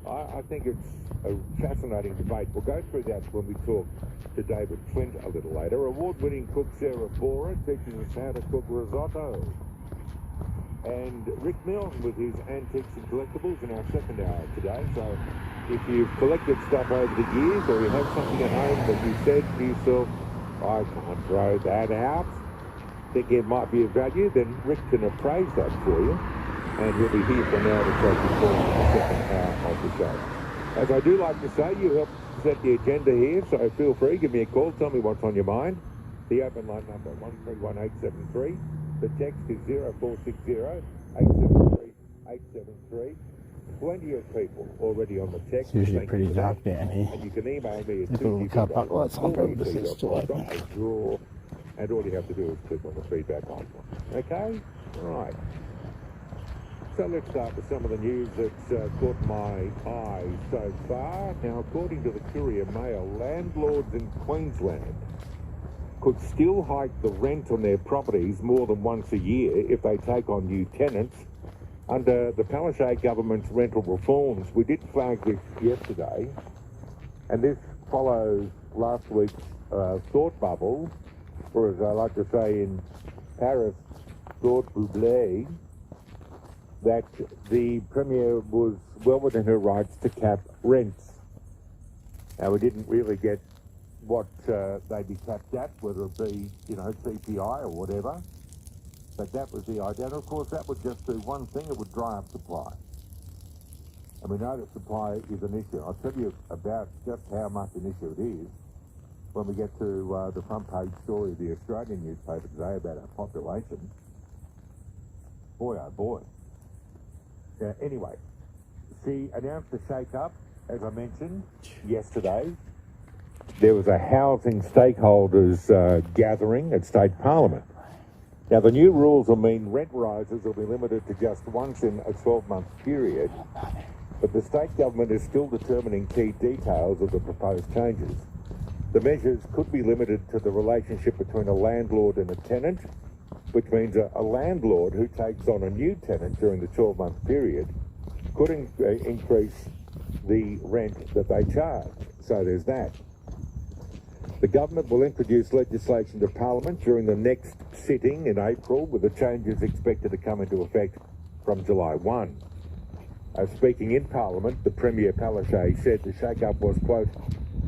I think it's a fascinating debate. We'll go through that when we talk to David Flint a little later. Award-winning cook Sarah Bora teaches us how to cook risotto. And Rick Milne with his antiques and collectibles in our second hour today. So if you've collected stuff over the years, or you have something at home that you said to yourself, I can't throw that out, thinking it might be of value, then Rick can appraise that for you. And he'll be here for now to take you through the second hour of the show. As I do like to say, you help set the agenda here, so feel free, give me a call, tell me what's on your mind. The open line number, 131873. The text is 0460 873 873. Plenty of people already on the text. It's usually pretty dark down here. And you can email me at little car park lights on purpose, it's still open. And all you have to do is click on the feedback icon. Okay? All right. So let's start with some of the news that's caught my eye so far. Now, according to the Courier Mail, landlords in Queensland could still hike the rent on their properties more than once a year if they take on new tenants. Under the Palaszczuk government's rental reforms, we did flag this yesterday, and this follows last week's thought bubble, or as I like to say in Paris, thought bubble, that the Premier was well within her rights to cap rents. Now, we didn't really get what they'd be capped at, whether it be, CPI or whatever. But that was the idea. And of course, that would just do one thing, it would dry up supply. And we know that supply is an issue. I'll tell you about just how much an issue it is when we get to the front page story of the Australian newspaper today about our population. Boy, oh boy. Anyway, she announced a shake-up, as I mentioned, yesterday. There was a housing stakeholders gathering at State Parliament. Now, the new rules will mean rent rises will be limited to just once in a 12-month period, but the state government is still determining key details of the proposed changes. The measures could be limited to the relationship between a landlord and a tenant, which means a landlord who takes on a new tenant during the 12-month period could increase the rent that they charge. So there's that. The government will introduce legislation to Parliament during the next sitting in April, with the changes expected to come into effect from July 1. Speaking in Parliament, the Premier Palaszczuk said the shake-up was, quote,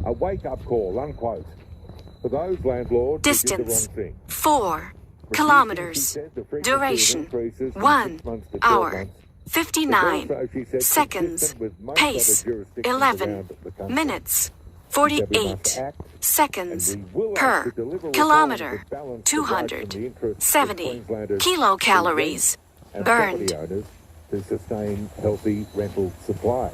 a wake-up call, unquote, for those landlords who did the wrong thing. 4 kilometers. Duration 1 hour 59 seconds. Pace 11 minutes 48 seconds per kilometer. 270 kilocalories burned. To sustain healthy rental supply.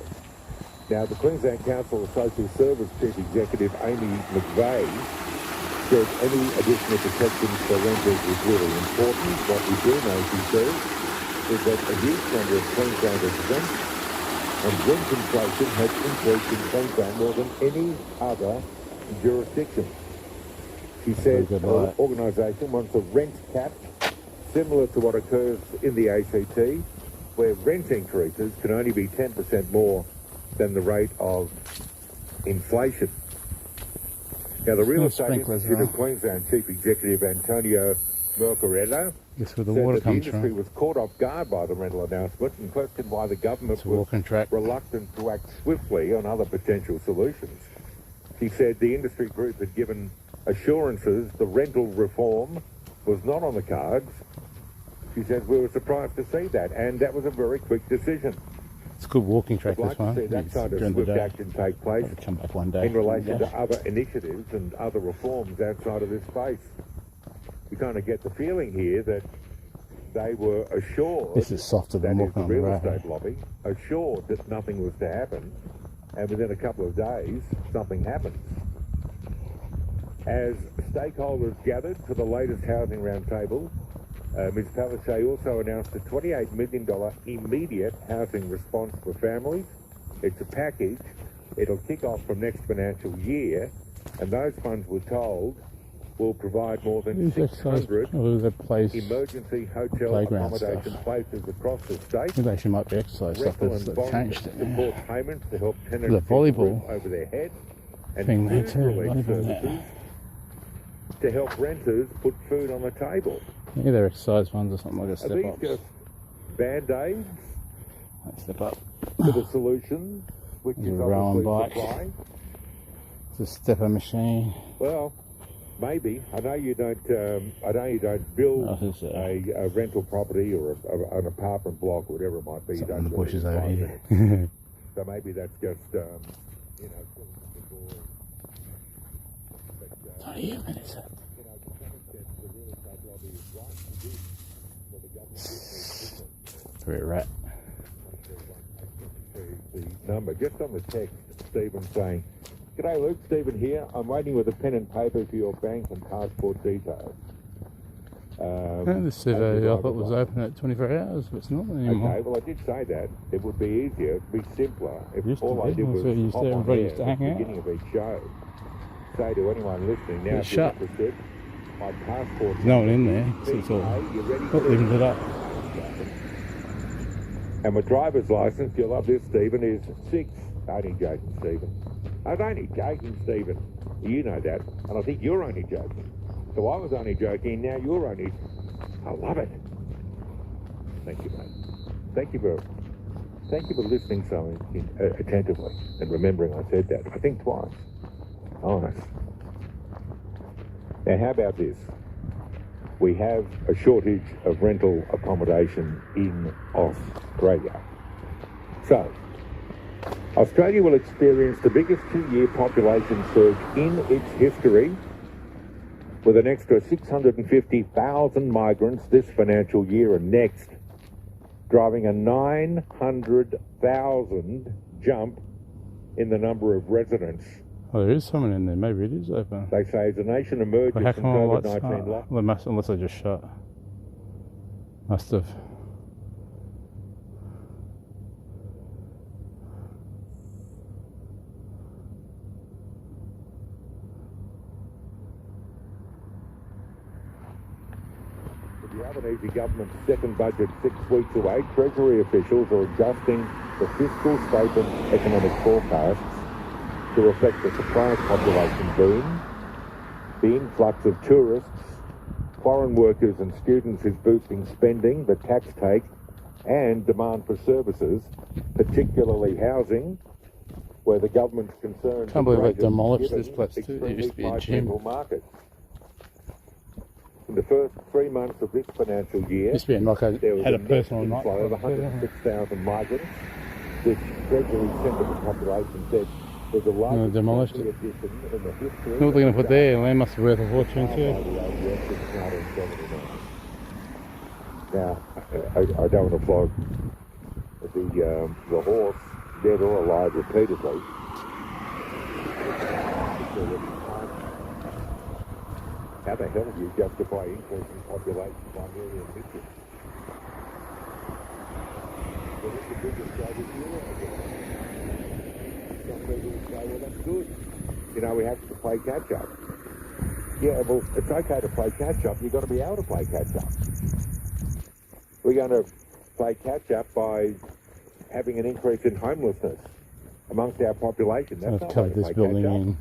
Now, the Queensland Council of Social Service Chief Executive Amy McVeigh said any additional protections for renters is really important. What we do know, she says, is that a huge number of Queenslanders rent, and rent inflation has increased in Queensland more than any other jurisdiction. She says her organisation wants a rent cap similar to what occurs in the ACT, where rent increases can only be 10% more than the rate of inflation. Now, the Real Estate Institute of Queensland Chief Executive Antonio Mercorello said that the industry was caught off guard by the rental announcement and questioned why the government was reluctant to act swiftly on other potential solutions. He said the industry group had given assurances the rental reform was not on the cards. She said we were surprised to see that, and that was a very quick decision. good walking track, I'd this like one. to see that kind of During the swift day. action take place I'll come back one day. in relation to other initiatives and other reforms outside of this space. You kind of get the feeling here that they were assured, This is softer than that is walking the on the real road. estate lobby, assured that nothing was to happen, and within a couple of days, something happens. As stakeholders gathered for the latest housing roundtable, Ms. Palaszczuk also announced a $28 million immediate housing response for families. It's a package. It'll kick off from next financial year, and those funds, we're told, will provide more than 600 emergency hotel accommodation places across the state. It actually might be exercise stuff that's changed. Support payments to help tenants The volleyball over their head, and thing there food too. relief services to help renters put food on the table. Yeah, they're exercise ones or something like a Are step these up. just band-aids Step up. to the solution, which is a rolling obviously bike. supply? It's a stepper machine. Well, maybe. I know you don't. I know you don't build a rental property or an apartment block, or whatever it might be. You don't in the build bushes it in over 5 here. minutes. So maybe that's just you know. Not even, is it? For a rat. The number just on the text, Stephen saying, "G'day Luke, Stephen here. I'm waiting with a pen and paper for your bank and passport details." This survey I thought was open at 24 hours, but it's not anymore. Okay, well I did say that. It would be easier, it would be simpler if Used to all I be. did was That's where used hop to- on everybody air used to at hang the out. beginning of each show, say to anyone listening, now It's if you're shut. interested, my passport. There's no one in there, so it's all leaving it up. And my driver's license, you'll love this, Stephen, is 6. Only joking, Stephen. I'm only joking, Stephen. You know that, and I think you're only joking. So I was only joking, now you're only... I love it. Thank you, mate. Thank you for listening so attentively and remembering I said that. I think twice. Honest. Now, how about this? We have a shortage of rental accommodation in Australia. So, Australia will experience the biggest 2-year population surge in its history, with an extra 650,000 migrants this financial year and next, driving a 900,000 jump in the number of residents. Oh, there is someone in there. Maybe it is open. They say as the nation emerges But how from come all lights COVID-19 aren't? lockdown. Well, unless I just shut. Must have. With the Albanese government's second budget 6 weeks away, Treasury officials are adjusting the fiscal statement economic forecasts to reflect the surprise population boom, the influx of tourists, foreign workers and students is boosting spending, the tax take, and demand for services, particularly housing, where the government's concerned. Can't believe they demolished this place too. It used to be a gym. Market. In the first 3 months of this financial year, Used to be like there was had a net personal inflow of nightclub. 106,000 migrants, which Treasury Centre for Population said was the largest demolished addition in the history. What are they going to put there? Land must be worth a fortune by too. the ABS since 1979. Now, I don't want to flog the horse, dead or alive, repeatedly. How the hell do you justify increasing population by nearly a million? Well, it's the biggest global Europe again. Some people say, well, that's good. You know, we have to play catch up. Yeah, well, it's okay to play catch up. You've got to be able to play catch up. We're going to play catch up by having an increase in homelessness amongst our population. That's I've not covered way to this play building catch up. in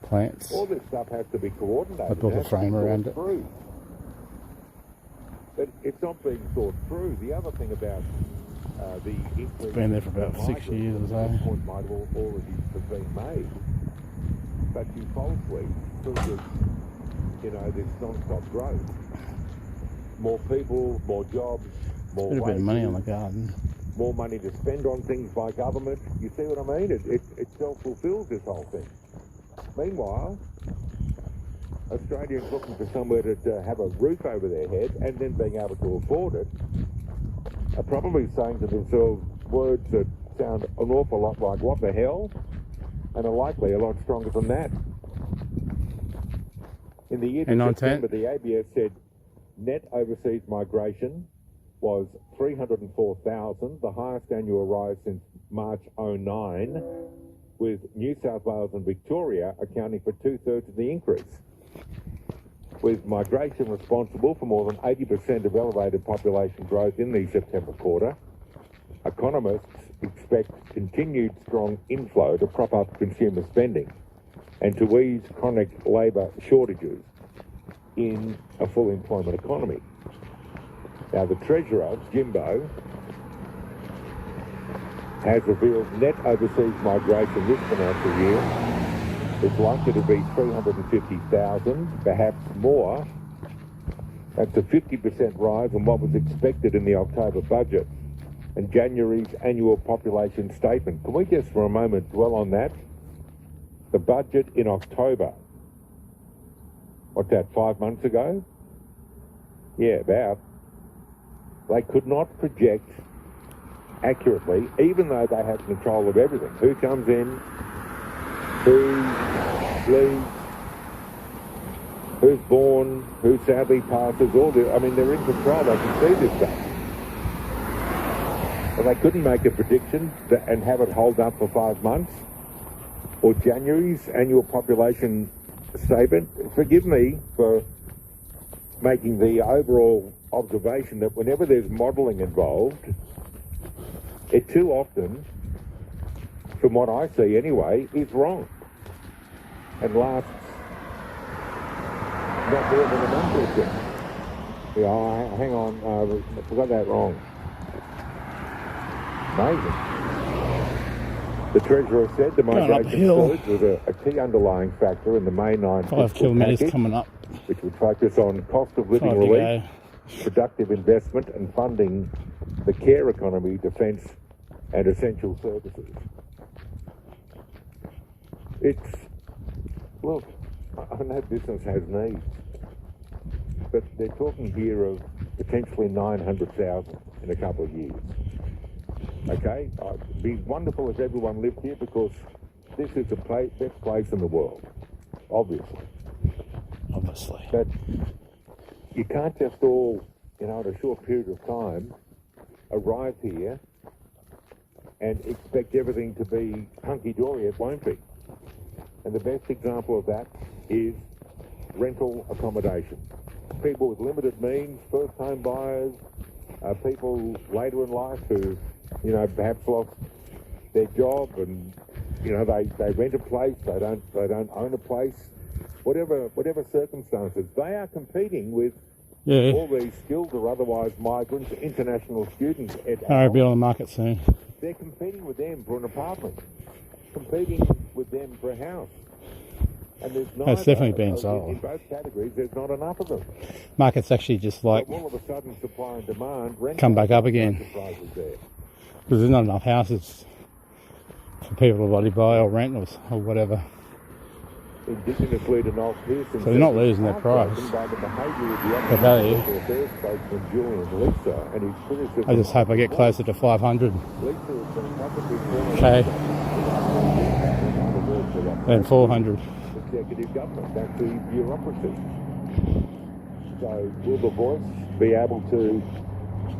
plants. All this stuff has to be coordinated. I built a It has to be frame thought around it. through. But it's not being thought through. The other thing about the increase... Been there for about 6 years or so. That point might have already have been made. But you falsely, through this, you know, this non-stop growth, more people, more jobs, more Put a bit of money on the wages, garden. more money to spend on things by government. You see what I mean? It self-fulfills, this whole thing. Meanwhile, Australians looking for somewhere to have a roof over their head and then being able to afford it are probably saying to themselves words that sound an awful lot like "what the hell," and are likely a lot stronger than that. In the year to September, the ABS said net overseas migration was 304,000, the highest annual rise since March 2009, with New South Wales and Victoria accounting for 2/3 of the increase. With migration responsible for more than 80% of elevated population growth in the September quarter, economists expect continued strong inflow to prop up consumer spending and to ease chronic labour shortages in a full employment economy. Now, the Treasurer, Jimbo, has revealed net overseas migration this financial year is likely to be 350,000, perhaps more. That's a 50% rise on what was expected in the October budget and January's annual population statement. Can we just for a moment dwell on that? The budget in October. What's that, 5 months ago? Yeah, about. They could not project accurately, even though they had control of everything. Who comes in, who leaves, who's born, who sadly passes, all the, I mean, they're in control, they can see this stuff. And they couldn't make a prediction and have it hold up for 5 months, or January's annual population statement. Forgive me for making the overall observation that whenever there's modelling involved, it too often, from what I see anyway, is wrong and lasts not more than a month or two. Yeah, hang on, I got that wrong. Amazing. The Treasurer said the migration surge was a key underlying factor in the May 9 5 kilometres package, coming up, which would focus on cost of living relief, productive investment and funding the care economy, defence and essential services. Look, I know business has needs, but they're talking here of potentially 900,000 in a couple of years. Okay? It'd be wonderful if everyone lived here because this is the best place in the world, obviously. But you can't just all, in a short period of time, arrive here and expect everything to be hunky-dory. It won't be. And the best example of that is rental accommodation. People with limited means, first-home buyers, people later in life who, perhaps lost their job and, they rent a place, they don't own a place, whatever circumstances, they are competing with all these skilled or otherwise migrants, international students. I'll be on the market soon. They're competing with them for an apartment, competing with them for a house. And there's That's definitely been sold. In both categories, there's not enough of them. Market's actually just like so all of a sudden, supply and demand come back up again because there's not enough houses for people to bloody buy or rent or whatever. Indigenous leader Noel Pearson. So they're not losing their price. The value. I just hope I get closer to 500. Okay. Then 400. Executive government, that's the bureaucracy. So will the Voice be able to,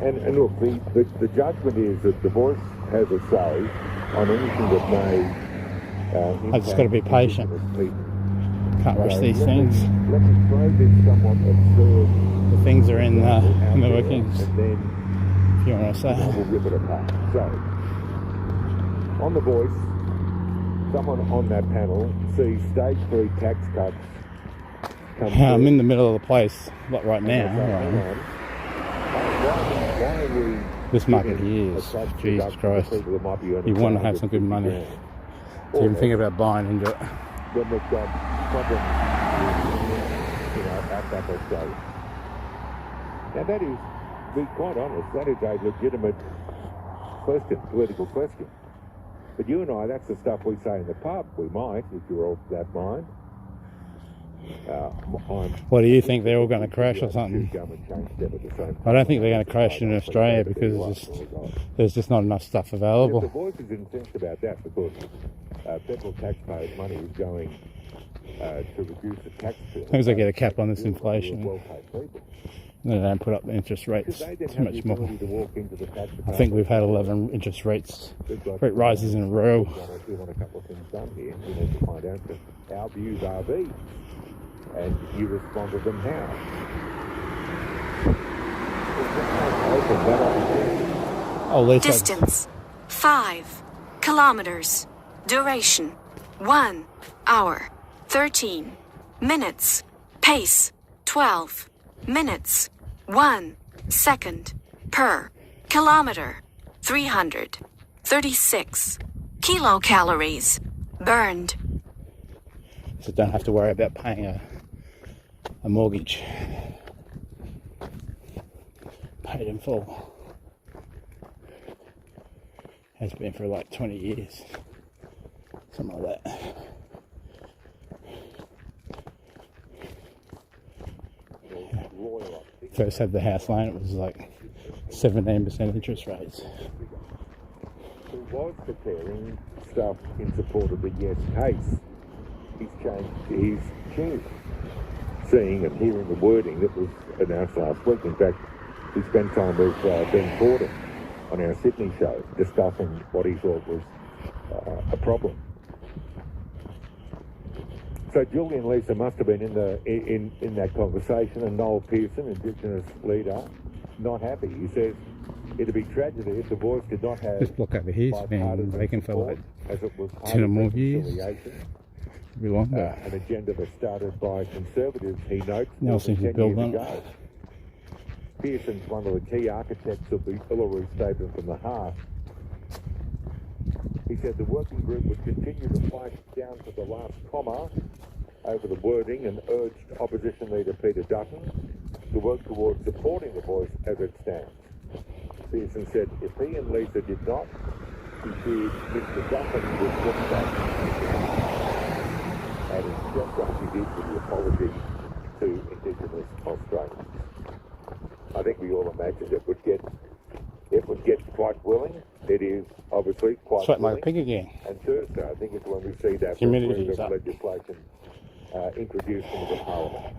and look, the judgment is that the Voice has a say on anything that may I just got to be patient. Can't rush these things. Let me frame this somewhat absurd. The things are in the workings, if you want to say. We'll rip it apart. So, on the Voice, someone on that panel sees stage 3 tax cuts come through. I'm in the middle of the place, like right now. Why are we this market here is, Jesus Christ, you want to have some good money to even think about buying into it. Then we've got problems at that stage. Now that is, to be quite honest, that is a legitimate question, political question. But you and I, that's the stuff we say in the pub. We might, if you're of that mind. What do you think? They're all going to crash or something? I don't think they're going to crash in Australia because there's just not enough stuff available. The Voice is incensed about that because federal taxpayers' money is going to reduce the tax bill. As long as they get a cap on this inflation, and they don't put up the interest rates too much more. I think we've had 11 interest rate rises in a row. We want a couple of things done here. We need to find out that our views are these, and you respond to them how. Distance 5 kilometers. Duration 1 hour 13 minutes. Pace 12 minutes 1 second per kilometer. 336 kilocalories burned. So don't have to worry about paying a mortgage. Paid in full. Has been for like 20 years. Something like that. First had the house loan, it was like 17% interest rates. He was preparing stuff in support of the yes case. He's changed his tune, seeing and hearing the wording that was announced last week. In fact, he spent time with Ben Porter on our Sydney show discussing what he thought was a problem. So Julie and Lisa must have been in that conversation, and Noel Pearson, Indigenous leader, not happy. He says it'd be tragedy if the Voice did not have this block over here has been vacant for like 10 or more years. Be longer. An agenda that started by Conservatives, he notes, now seems to build on it. Pearson's one of the key architects of the Uluru Statement from the Heart. He said the working group would continue to fight down to the last comma over the wording and urged Opposition Leader Peter Dutton to work towards supporting the Voice as it stands. Pearson said if he and Lisa did not, he feared Mr Dutton would look back, adding just like he did with the apology to Indigenous Australians. I think we all imagined it would get quite willing. It is obviously quite sweat willing. like a pig again. And Thursday, I think, is when we see that humidity is up. Legislation introduced into the Parliament.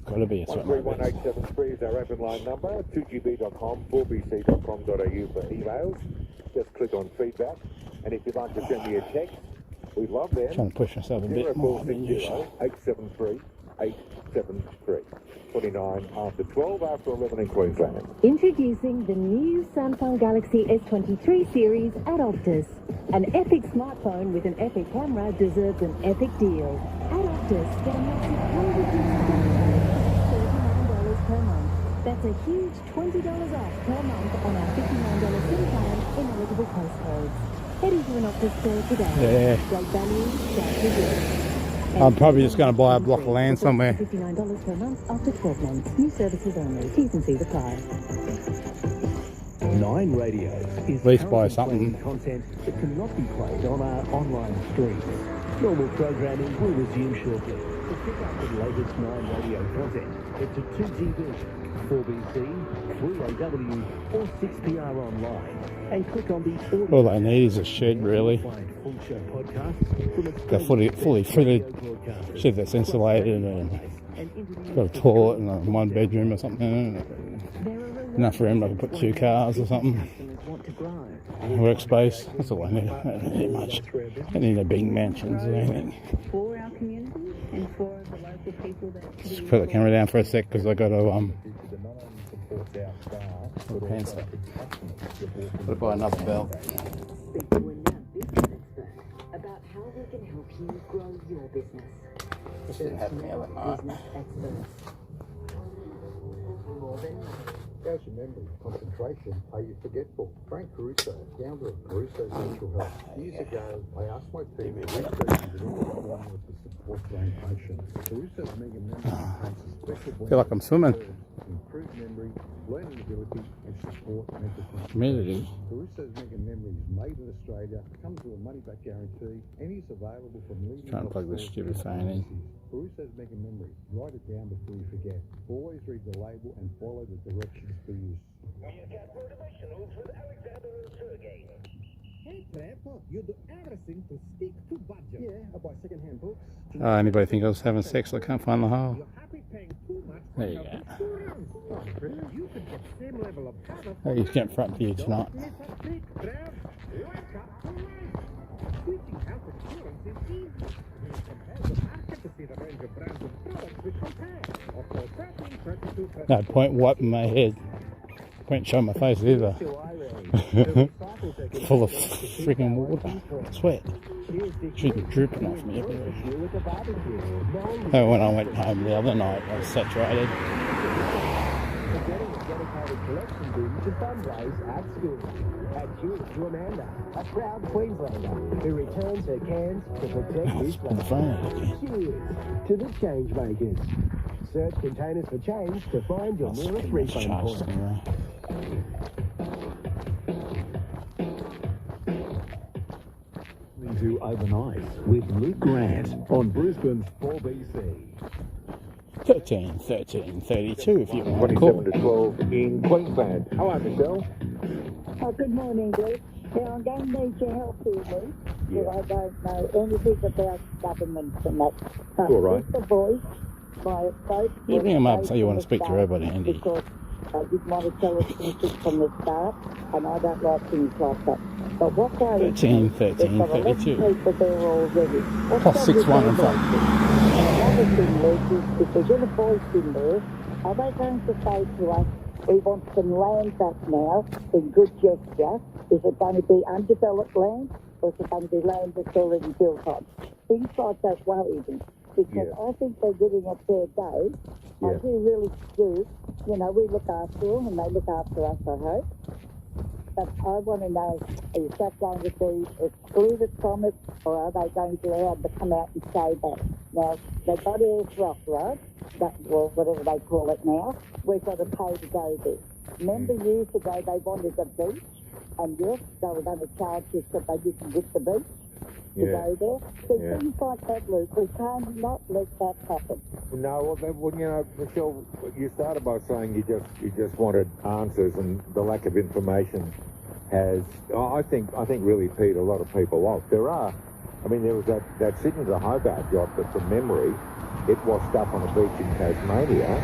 Got to be a sweat like 131873 is our open line number. 2gb.com, 4bc.com.au for emails. Just click on feedback. And if you'd like to send me a text, we love them. Trying to push myself a bit more than usual. 873-873. 29 after 12 after 11 in Queensland. Introducing the new Samsung Galaxy S23 series at Optus. An epic smartphone with an epic camera deserves an epic deal. At Optus, get a massive $100 per month. That's a huge $20 off per month on our $59 SIM plan in eligible postcodes. Head into an Optus store today. Yeah. Great value, start with you. I'm probably just going to buy a block of land somewhere. $59 per month after 12 months. New services only. T's and C's apply. 9 Radio is at least buy something. Content that cannot be played on our online streams. Normal programming will resume shortly. To pick up the latest 9 Radio content, head to 2GB, 4BC, 3AW or 6PR online and click on the audio. All they need is a shed, really. They're fully fitted shed that's insulated and got a toilet and a 1 bedroom or something. Enough room I can put 2 cars or something. Workspace, that's all I need. I don't need much. I don't need no big mansions or anything. For our community and for the local people that... Just put the camera down for a sec because I got to put pants up. Got to buy another belt. About how we can help you grow your business. This didn't happen the other night. Business experts. More than money. As your memory concentration, are you forgetful? Frank Caruso, founder of Caruso Mental Health. Years ago, I asked my team to research the support Australian Ocean. Caruso's mega memory contains a special blend Feel like I'm swimming. of improved memory, learning ability, and support mental Humidity. Caruso's mega memory is made in Australia, comes with a money-back guarantee, and is available from leading. Trying to plug this stupid fan in. Caruso's mega memory. Write it down before you forget. Always read the label and follow the directions for use. Hey, Trevor, you do everything to stick to budget. Yeah, I buy second-hand books. Anybody think I was having sex? I can't find the hole. You're happy paying too much. There you go. You could get same level of cover. Hey, he's getting front for you tonight. Don't miss a trick, Trev. Wake up to life. Switching health insurance is easy. You compare the market to see the range of brands and products we compare. Or call 1332. No point wiping my head. Won't show my face either. Full of freaking water. Sweat. She's dripping off me everywhere. Oh, when I went home the other night, I was saturated. Getting a dedicated collection bin to fundraise at school. Cheers to Amanda, a proud Queenslander who returns her cans to protect this land. Cheers to the change makers. Search Containers for Change to find your nearest refund point. To Overnight with Luke Grant on Brisbane's 4BC. 13, 32 if you want to 27 call. to 12 in Queensland. Hello, Michelle. Oh, good morning, Luke. Now, I'm going to need your help here, Luke, because I don't know anything about government and that. But All right. with the voice, my vote... You ring them up so you want to speak to everybody, Andy. Because I didn't want to tell us things from the start, and I don't like things like that. But what they... 13, they've got 32. people there already. Plus 6-1 in front. Another thing, Luke, is if there's a voice in there, are they going to say to us, we want some land back now in good gesture? Is it going to be undeveloped land, or is it going to be land that's already built on? Things like that worry me, because I think they're getting a fair go. I do really do. You know, we look after them and they look after us, I hope. But I want to know, is that going to be excluded from it, or are they going to allow them to come out and say that? Now, they've got Earth Rock, right? Well, whatever they call it now. We've got to pay to go there. Remember years ago they wanted a beach, and yes, they were going to charge us that they didn't get the beach to go there. So things like that, Luke, we can't not let that happen. No, well, you know, Michelle, you started by saying you just wanted answers, and the lack of information has, I think, really peed a lot of people off. There was that Sydney to Hobart yacht that, from memory, it washed up on a beach in Tasmania.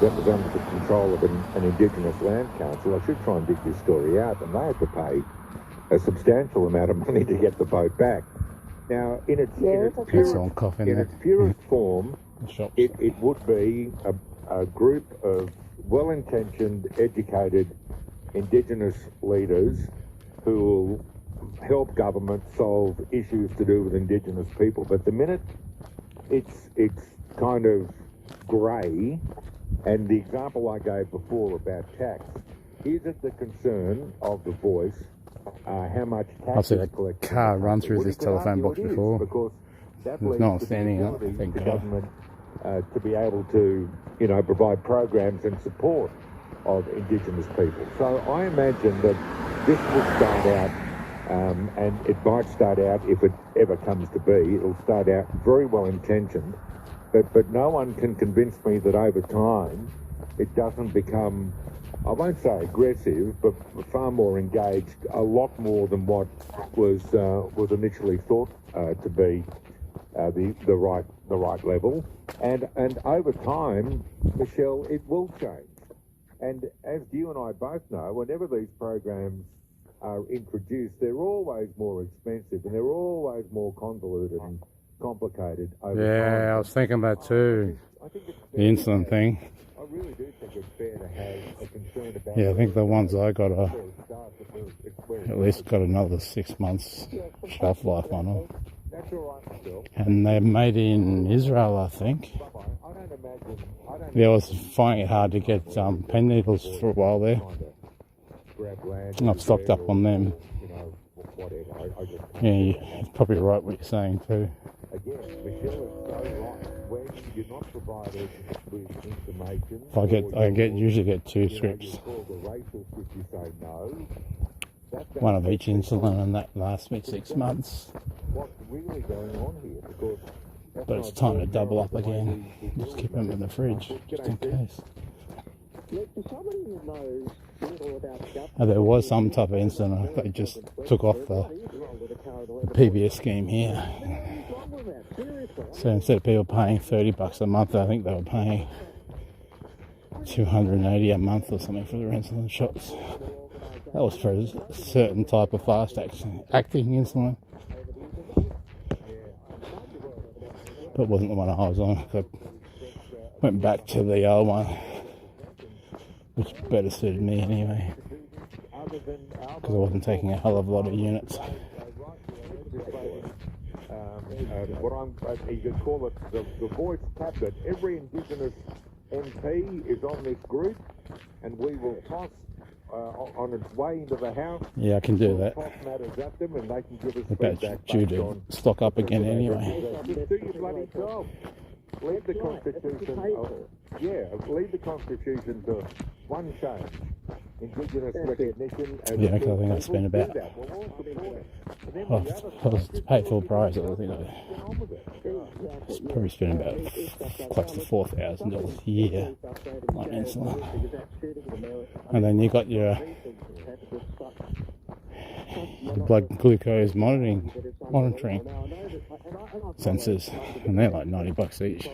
That was under the control of an Indigenous Land Council. I should try and dig this story out, and they had to pay a substantial amount of money to get the boat back. Now, in its purest form, it would be a group of well-intentioned, educated Indigenous leaders who will help government solve issues to do with Indigenous people. But the minute it's kind of grey, and the example I gave before about tax, is it the concern of the voice how much tax I've seen a car run through this telephone box before. Because that there's no one standing up, I think. the government to be able to, provide programs in support of Indigenous people. So I imagine that this will start out, and it might start out, if it ever comes to be, it'll start out very well intentioned, but no one can convince me that over time it doesn't become, I won't say aggressive, but far more engaged, a lot more than what was initially thought to be the right level, and over time, Michelle, it will change. And as you and I both know, whenever these programs are introduced, they're always more expensive and they're always more convoluted and complicated over time. I was thinking that too. The insulin thing. I really do think it's fair to have a concern about. Yeah, I think the ones I got are at least got another 6 months shelf life on them. That's all right, Michelle. And they're made in Israel, I think. Yeah, I was finding it hard to get pen needles for a while there. And I've stocked up on them. Yeah, you're probably right what you're saying too. again, Michelle is so right. When you're not provided with information, usually get 2 scripts. You call the racial script, you say no. One of each insulin, and that lasts me 6 months. What's really going on here? Because but it's time to double up again. Just keep them in the fridge, just in case. There was some type of incident. They just took off the PBS scheme here. So instead of people paying $30 a month, I think they were paying $280 a month or something for their insulin shots. That was for a certain type of fast-acting insulin. But it wasn't the one I was on. I went back to the old one, which better suited me anyway, because I wasn't taking a hell of a lot of units. You could call it the voice cabinet. Every Indigenous MP is on this group, and we will toss on its way into the house. Yeah, I can do that. Toss matters at them, and they can give us feedback. That's due to stock up again anyway. Just do your bloody job. Leave the Constitution. Leave the Constitution to one change. Indigenous recognition. Yeah, because I think I spent about, to pay full price, I think it's probably spent about close to $4,000 a year on insulin. And then you got your blood glucose monitoring sensors, and they're like $90 each.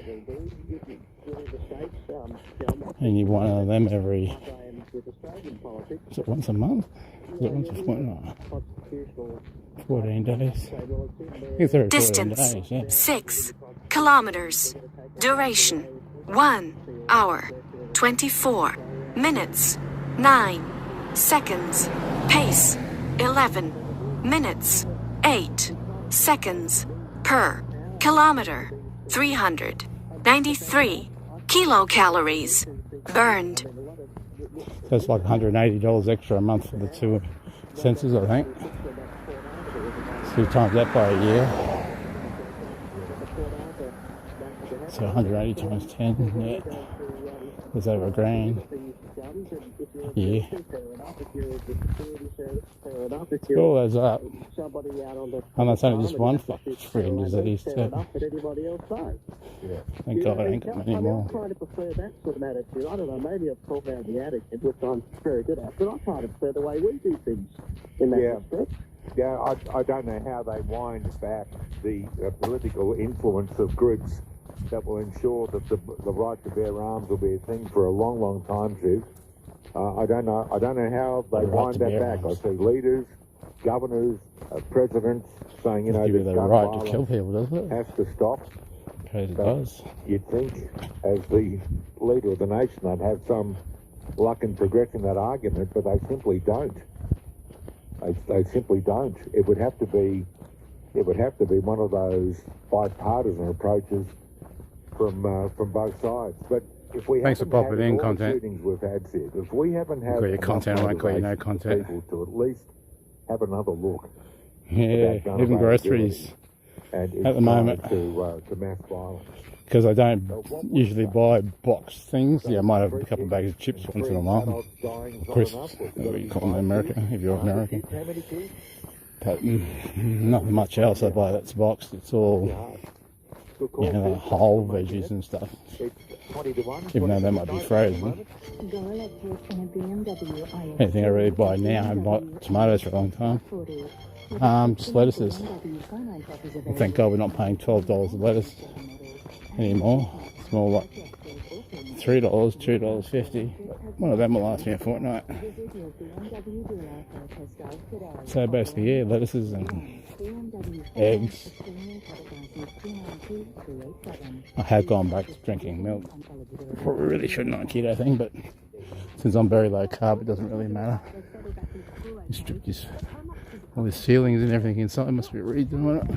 And you want one of them every, is it once a month? Is it once a fortnight? 14 days. I think it's every 14 Distance, days, yeah. 6 kilometers. Duration, 1 hour, 24 minutes, 9 seconds. Pace, 11 minutes, 8 seconds per kilometer. 393 kilocalories burned. So it's like $180 extra a month for the 2 sensors, I think. So you times that by a year. So 180 times 10, yeah. There's over $1,000. Yeah. It all adds up. And that's only just one freaking disease too. Thank God I ain't got many more. I try to prefer that sort of attitude. I don't know, maybe I've talked about the attitude, which I'm very good at, but I try to prefer the way we do things in that respect. Yeah, I don't know how they wind back the political influence of groups that will ensure that the right to bear arms will be a thing for a long, long time, Chief. I don't know how they wind that back. I see leaders, governors, presidents saying, you know, give you the right to kill people, doesn't it? Has to stop. It does. You'd think, as the leader of the nation, I'd have some luck in progressing that argument, but they simply don't. They simply don't. It would have to be one of those bipartisan approaches from both sides. But if we thanks for popping in, content. Shootings we've had, Sid, if we haven't had your content, I won't call you no content. People to at least have another look. Yeah, even groceries at the moment to mass violence. Because I don't usually buy boxed things. Yeah, I might have a couple of bags of chips once in a while. Crisps, what you call them in America, if you're American. But nothing much else I buy that's boxed. It's all, you know, whole veggies and stuff. Even though they might be frozen. Anything I really buy now, I bought tomatoes for a long time. Just lettuces. Thank God we're not paying $12 a lettuce anymore. It's more like $3, $2.50. One of them will last me a fortnight. So basically, yeah, lettuces and eggs. I have gone back to drinking milk. Probably really shouldn't on a keto thing, but since I'm very low carb, it doesn't really matter. You strip all these ceilings and everything inside must be redoing it.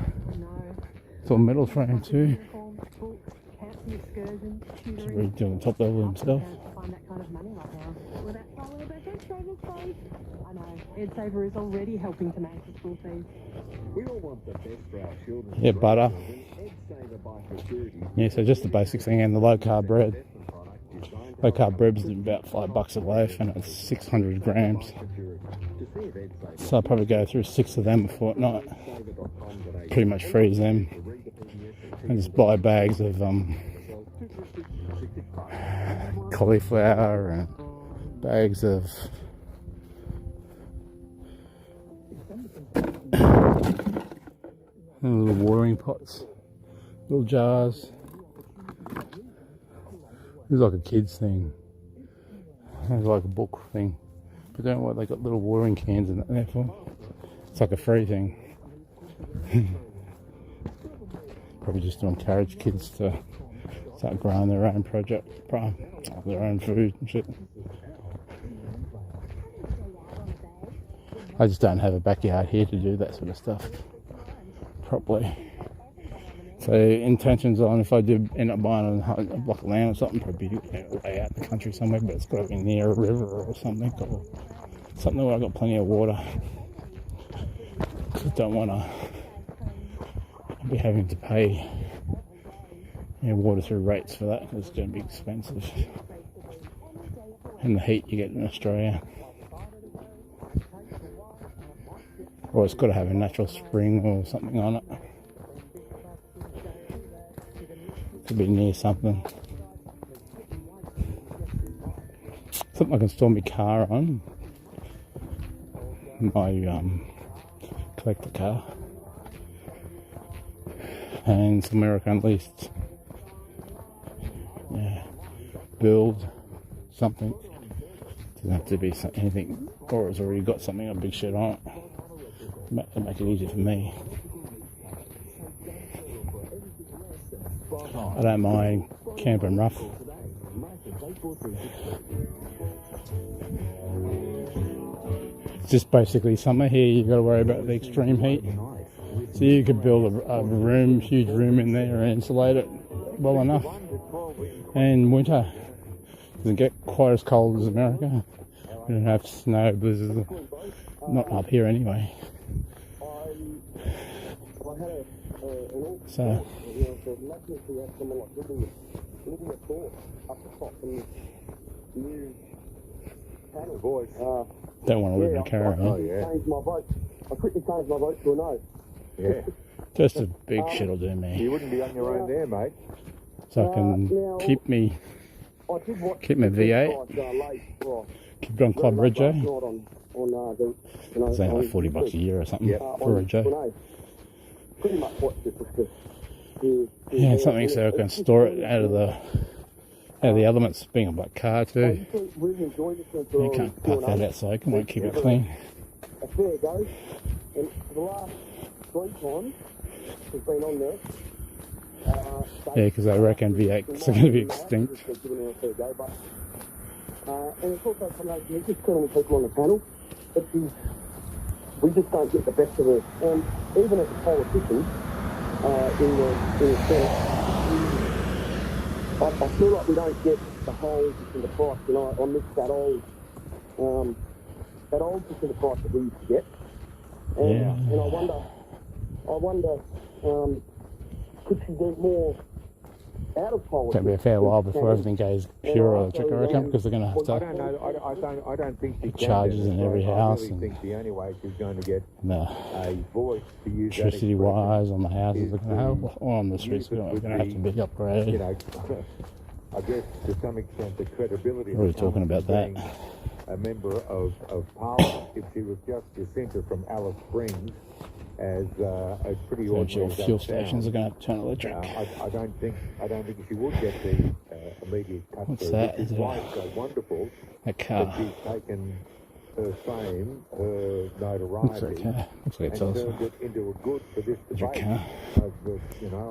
It's all metal frame too. He's redoing the top level himself. Ed Saver is already helping to manage the school fees. We all want the best for our children. Yeah, butter. Yeah, so just the basic thing, and the low carb bread. Low carb bread is about $5 a loaf, and it's 600 grams. So I'll probably go through 6 of them a fortnight. Pretty much freeze them, and just buy bags of cauliflower and bags of little watering pots, little jars. It's like a kid's thing. It's like a book thing. But don't know what they got little watering cans in there for. It's like a free thing. Probably just to encourage kids to start growing their own their own food and shit. I just don't have a backyard here to do that sort of stuff properly. So intentions on, if I do end up buying a block of land or something, probably way out in the country somewhere, but it's got to be near a river or something, or something where I've got plenty of water. I don't want to be having to pay water through rates for that, because it's going to be expensive. And the heat you get in Australia. Or it's got to have a natural spring or something on it. Could be near something. Something I can store my car on. My collector car. And somewhere I can at least build something. Doesn't have to be anything, or it's already got something, a big shed on it. It'll make it easier for me. I don't mind camping rough. It's just basically summer here, you've got to worry about the extreme heat. So you could build a room, huge room in there and insulate it well enough. And winter doesn't get quite as cold as America. We don't have snow, blizzards, not up here anyway. So don't want to live in a caravan. I quickly changed my vote to a no. Yeah. Just a big shit'll do me. You wouldn't be on your own there, mate. So I can keep my V8, keep it on Club Rego. It's only like $40 a year or something for Rego. Yeah, something so I can store it out of the elements, being a black car too. You can't park that outside, you won't keep it clean. There it goes. And for the last 3 times has been on there. Yeah, because I reckon V8s are going to be extinct. And it's also from those just telling people on the panel that we just don't get the best of it. And even as a politician in the Senate, I feel like we don't get the whole in the price. You know, I miss that old % of price that we used to get. And I wonder, could she do more out of politics? It'll be a fair while before everything goes pure electric, I reckon, because they're going to have to. I don't know. I don't think she can. Charges in every house. I really think the only way she's going to get a voice to use electricity wires on the houses, they're going to have, or on the streets, they're going to have to be upgraded. You know, I guess to some extent the credibility. We're talking about that. A member of Parliament, if she was just dissenter from Alice Springs, as pretty ordinary as fuel stations are going to have to turn electric. I don't think she would get the immediate cut. What's that? Which is why it's so wonderful that she's taken her fame, her notoriety, looks like it's and awesome. turned it into a good for this debate.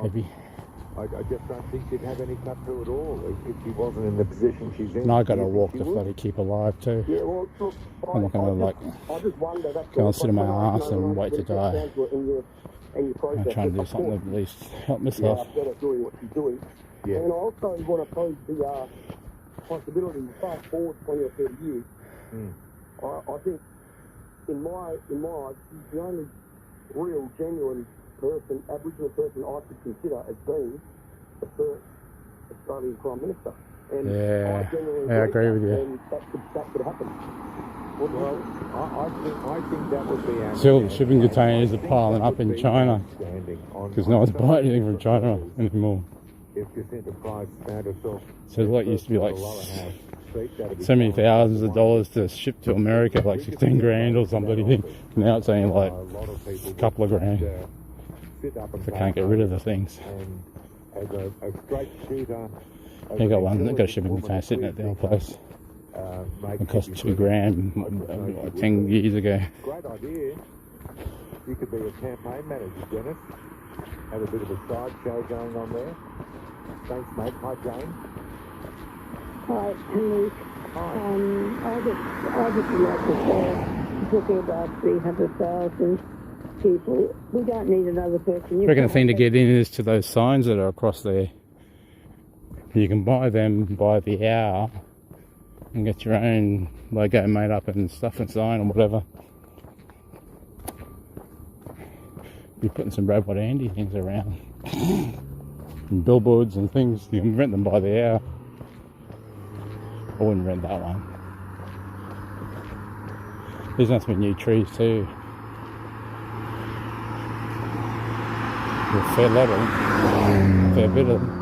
Maybe. I just don't think she'd have any cut through at all if she wasn't in the position she's in. And I got to walk to bloody keep alive too. Yeah, well, look, I'm not going to go and sit on my ass and wait to die. I'm trying to do something to at least help myself. Doing what she's doing. Yeah. And I also want to pose the possibility, fast forward 20 or 30 years. I think, in my eyes, she's the only real, genuine person, Aboriginal person, I could consider as being the first Australian Prime Minister. And Yeah, I agree with you. And that could happen. Well, I think that would be our Still, the shipping containers are piling up in China because no one's buying anything from China anymore. If this enterprise found itself, So what used to be like so many thousands of dollars to ship to America, like 16 grand or something. Now it's only like a couple of grand. They can't get rid of the things. as a straight shooter. They got one. They got a shipping container sitting at their place. It cost $2 grand like 10 years ago. Great idea. You could be a campaign manager, Dennis. Have a bit of a side show going on there. Thanks, mate. Hi, Jane. Hi, Luke. I just like to say, talking about 300,000 people, we don't need another person. I reckon the thing to get in is to those signs that are across there. You can buy them by the hour and get your own logo made up and stuff and sign or whatever. You're putting some robot Andy things around. And billboards and things, you can rent them by the hour. I wouldn't rent that one. There's nothing but new trees too. A fair lot of them. A fair bit of them.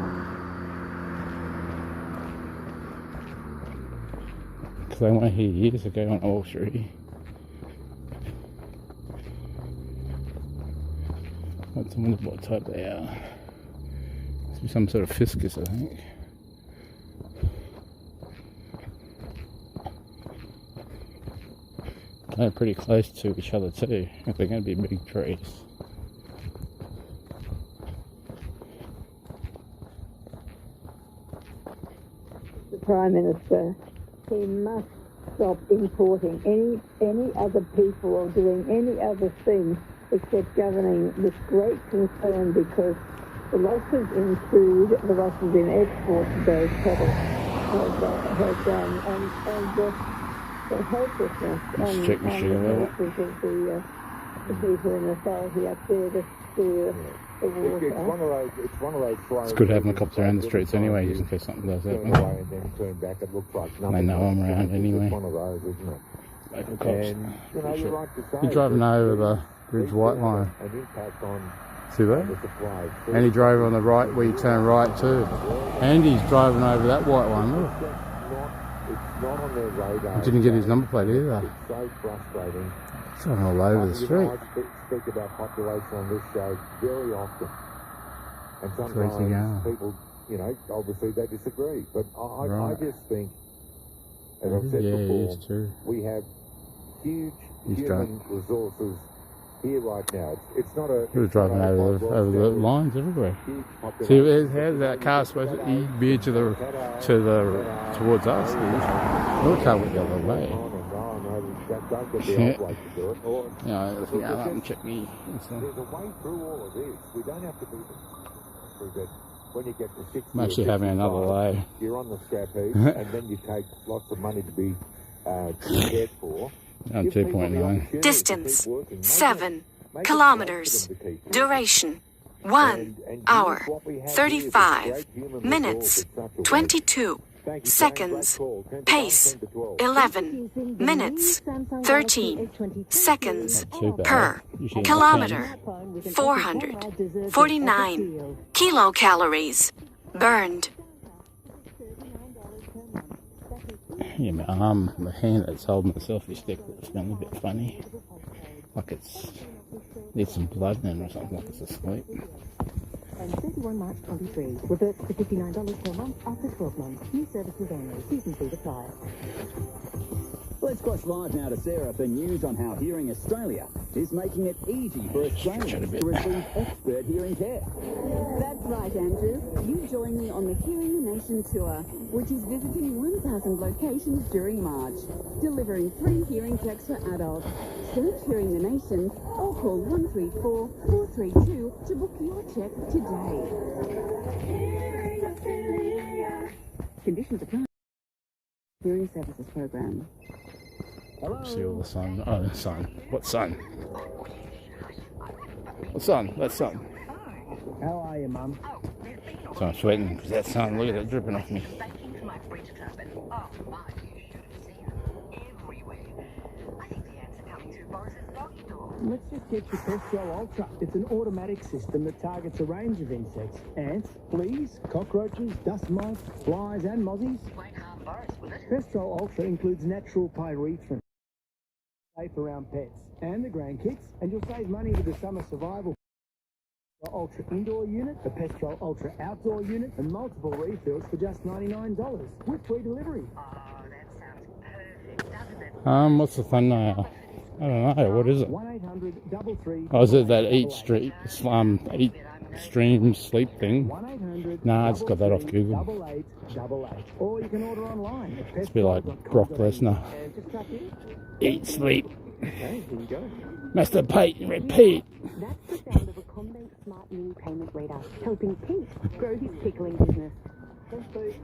Because they weren't here years ago on all three. I wonder what type they are. Must be some sort of fiscus, I think. They're pretty close to each other too, if they're going to be big trees. The Prime Minister, he must stop importing any other people or doing any other thing except governing with great concern, because the losses in food, the losses in exports of those cattle have done, and the helplessness and the helplessness of the people in authority up there to steer the water. It's one of those flows. It's good having the cops around the streets anyway, just in case something does happen. And then turn back, it looks like nothing. They know I'm around anyway. It's one of those, isn't it? Local cops. And, you know, you're right to say, You're driving over the Bridge White Line. An impact on see that? the supply. And he drove on the right where you turn right too. Andy's driving over that white one, look. It's not on their radar. He didn't get his number plate either. It's so frustrating. It's driving all over the street. You know, I speak about population on this show very often. And sometimes people, you know, obviously they disagree. But I just think, as I've said before, we have huge human resources here right now. It's not a... He was driving over the lines everywhere. See, how's that car supposed to veer towards us? Your car went the other way. Yeah, let's go up and check me. There's a way through all of this. We don't have to be through that. When you get to 60, I'm actually having another lay. You're on the scrap heap, and then you take lots of money to be cared for. 2.9. Distance 7 kilometers. Duration 1 hour 35 minutes 22 seconds. Pace 11 minutes 13 seconds per kilometer. 449 kilocalories burned. Yeah, my arm, my hand that's holding the selfie stick, it's feeling a bit funny. Like it's needs some blood in it or something, like it's asleep. And 31 March 23, reverts to $59 per month after 12 months. New services only. Season 3 apply. Let's cross live now to Sarah for news on how Hearing Australia is making it easy for Australians to receive expert hearing care. That's right, Andrew. You join me on the Hearing the Nation tour, which is visiting 1,000 locations during March, delivering free hearing checks for adults. Search Hearing the Nation or call 134-432 to book your check today. Conditions apply. Hearing Services Program. See all the sun. Oh, the sun. What sun? What's on? What's on? How are you, Mum? So I'm sweating because that sun, look at it dripping off me. Let's just get your Pestrol Ultra. It's an automatic system that targets a range of insects. Ants, fleas, cockroaches, dust mites, flies and mozzies. Pestrol Ultra includes natural pyrethrin. Safe around pets and the grandkids, and you'll save money with the summer survival. The Ultra Indoor Unit, the Pestrol Ultra Outdoor Unit, and multiple refills for just $99 with free delivery. What's the thumbnail? I don't know, what is it? 1-800-33... Oh, is it that eat stream sleep thing? Nah, I just got that off Google. 8888. Or you can order online. It's a bit like Brock Lesnar. Eat, sleep. Okay, here you go. Masturbate and repeat. That's the sound of a Combank Smart Mini payment reader, helping Pete grow his pickling business.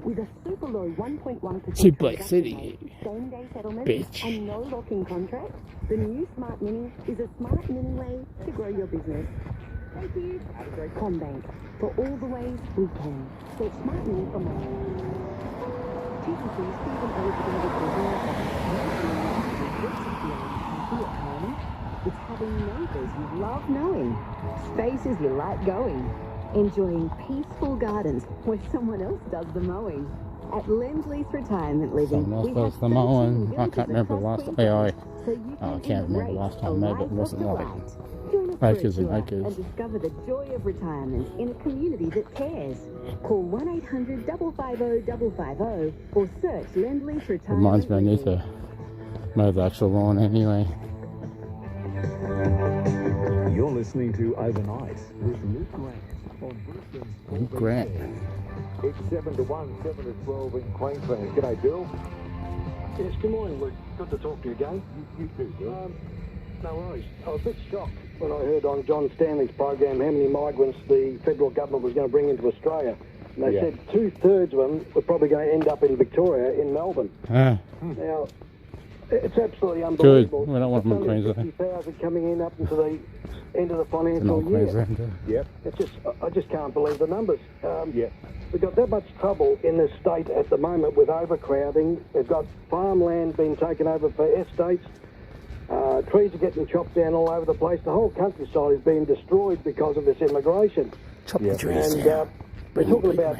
With a super low 1.1% Super City. same-day settlement Bitch. and no locking contract, the new Smart Mini is a smart mini way to grow your business. Thank you. Combank, for all the ways we can. Search Smart Mini for more. TTC's Stephen It's having neighbours you love knowing, spaces you like going, enjoying peaceful gardens where someone else does the mowing. At Lend-Lease Retirement Living, Someone else does the mowing. I can't remember the last time. I can't remember the last time, maybe it wasn't like acres and acres. And discover the joy of retirement in a community that cares. Call 1-800-550-550 or search Lend-Lease Retirement. Reminds me I need to mow the actual lawn anyway. You're listening to Overnight with Luke Grant on Luke Grant. It's 7-1, 7-12 in Queensland. G'day, Bill. Yes, good morning, Luke. Good to talk to you again. You too, Bill. No worries. I was a bit shocked when I heard on John Stanley's program how many migrants the federal government was going to bring into Australia. And they said 2/3 of them were probably going to end up in Victoria, in Melbourne. Now, it's absolutely unbelievable. Good. We don't want them in Queensland. 50,000 coming in up into the end of the financial year. Yep. It's just, I just can't believe the numbers. We've got that much trouble in this state at the moment with overcrowding. We've got farmland being taken over for estates. Trees are getting chopped down all over the place. The whole countryside is being destroyed because of this immigration. Chop the trees and down. we're talking about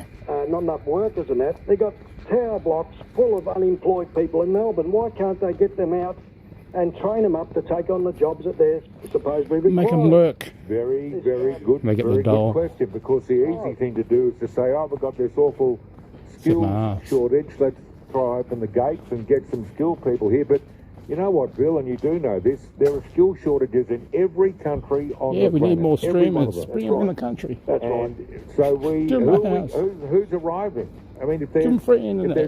not enough workers and that. They've got tower blocks full of unemployed people in Melbourne. Why can't they get them out and train them up to take on the jobs that they're supposedly required? Make them work. Very, very good. Make it very the doll. good question, because the easy thing to do is to say, oh, we've got this awful skills shortage. Let's try open the gates and get some skilled people here. But you know what, Bill, and you do know this, there are skill shortages in every country on the planet. Yeah, we need more streamers. Bring them in the country. That's right. So who's arriving? I mean, if there's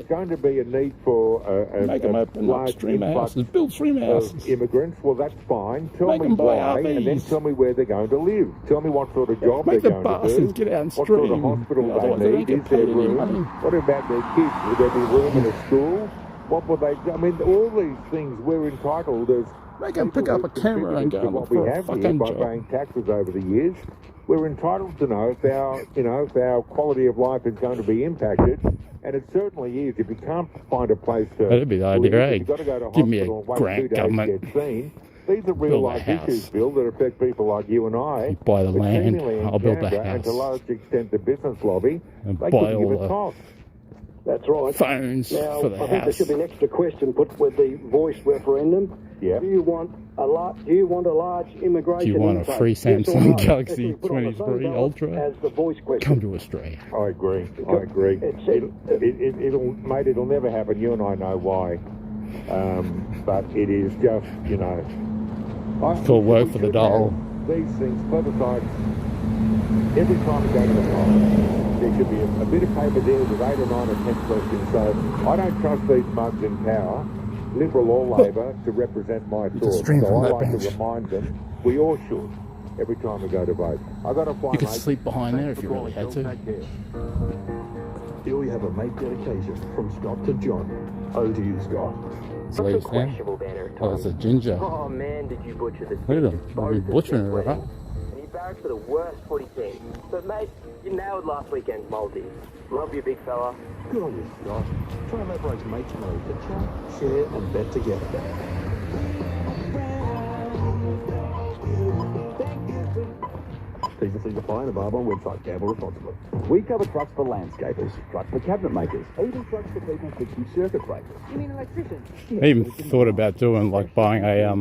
going to be a need for make them open up streamer houses, build streamer houses. Immigrants, well, that's fine. Tell Make me them buy why, RVs. and then tell me where they're going to live. Tell me what sort of job Make they're the going to bastards do. get out and What sort of stream. hospital Otherwise they they need. don't Is get there paid any room? money. What about their kids? Will there be room in a school? What will they do? I mean, all these things we're entitled as. They can pick up a camera and go to what we have here by paying taxes over the years. We're entitled to know if our quality of life is going to be impacted, and it certainly is. If you can't find a place to That'd be the idea, live, eh? you've got to go to Give me a hospital and wait grant, 2 days government. to get seen. These are real Build a life house. issues, Bill, that affect people like you and I. You buy the but land, seemingly in I'll build the Canberra, and to a house. large extent the business lobby, And they buy couldn't give all a the toss. That's right. phones Now, for the I think there house. should be an extra question put with the voice referendum. Yeah. Do you want a large immigration? Do you want a intake? free Yes or Samsung no? Galaxy Actually put on the same 23 ballot Ultra? As the voice question. Come to Australia. I agree. It'll never happen. You and I know why. But it is just, It's called work for the doll. These things, plebiscites, every time we go to the parliament, there should be a bit of paper there with 8 or 9 or 10 questions. So I don't trust these mugs in power, Liberal or Labor, to represent my thoughts. stream So from I that like bench. to remind them, we all should, every time we go to vote. I got to fly, You could mate. sleep behind there Thanks if you for really had calling, to. Bill. Take care. Here we have a mate dedication from Scott to John. Over to you, Scott. It's leaves now. Oh, it's a ginger. Oh man, did you butcher the Look at him. I'll be butchering it, right? barracks are the worst footy team. But mate, you nailed last weekend's multi. Love you, big fella. Good on you, Scott. Try and leverage mates know to chat, share and bet together. T's and C's apply and available on website. Gamble responsibly. We cover trucks for landscapers, trucks for cabinet makers, even trucks for people fixing circuit breakers. You mean electrician? I even thought about doing like buying a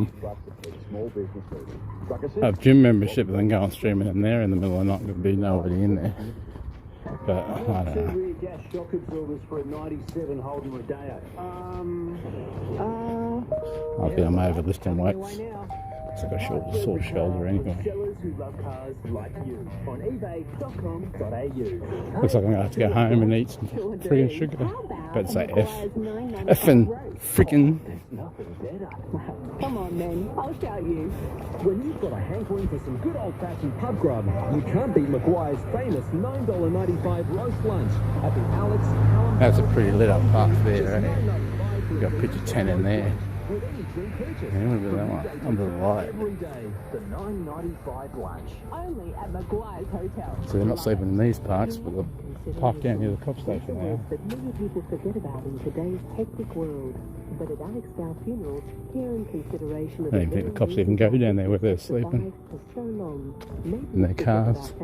Small businesses. gym membership and then go and stream it in there in the middle of the night. There'd be nobody in there. But I don't know. Rear gas shock absorbers for a 97 Holden Rodeo. I'm overlifting weights. It's like a sore shoulder anyway. Sellers who love cars like you on ebay.com.au. Looks like I'm going to have to go home and eat some friggin' sugar. But say effing freaking. Come on, then. I'll show you. When you've got a hankering for some good old-fashioned pub grub, you can't beat Maguire's famous $9.95 roast lunch at the Alex Callum. That's a pretty lit up park there, eh? You got picture 10 in there. Yeah, what about that one? Under the light. Every day, the $9.95 lunch. Only at Maguire's Hotel. So they're not sleeping in these parks, but they're parked down near the cop station now. That many people forget about in today's hectic world. But at Alex Gow Funerals, care and consideration of I don't think the cops even go down there where they're sleeping. for so long. In their cars. A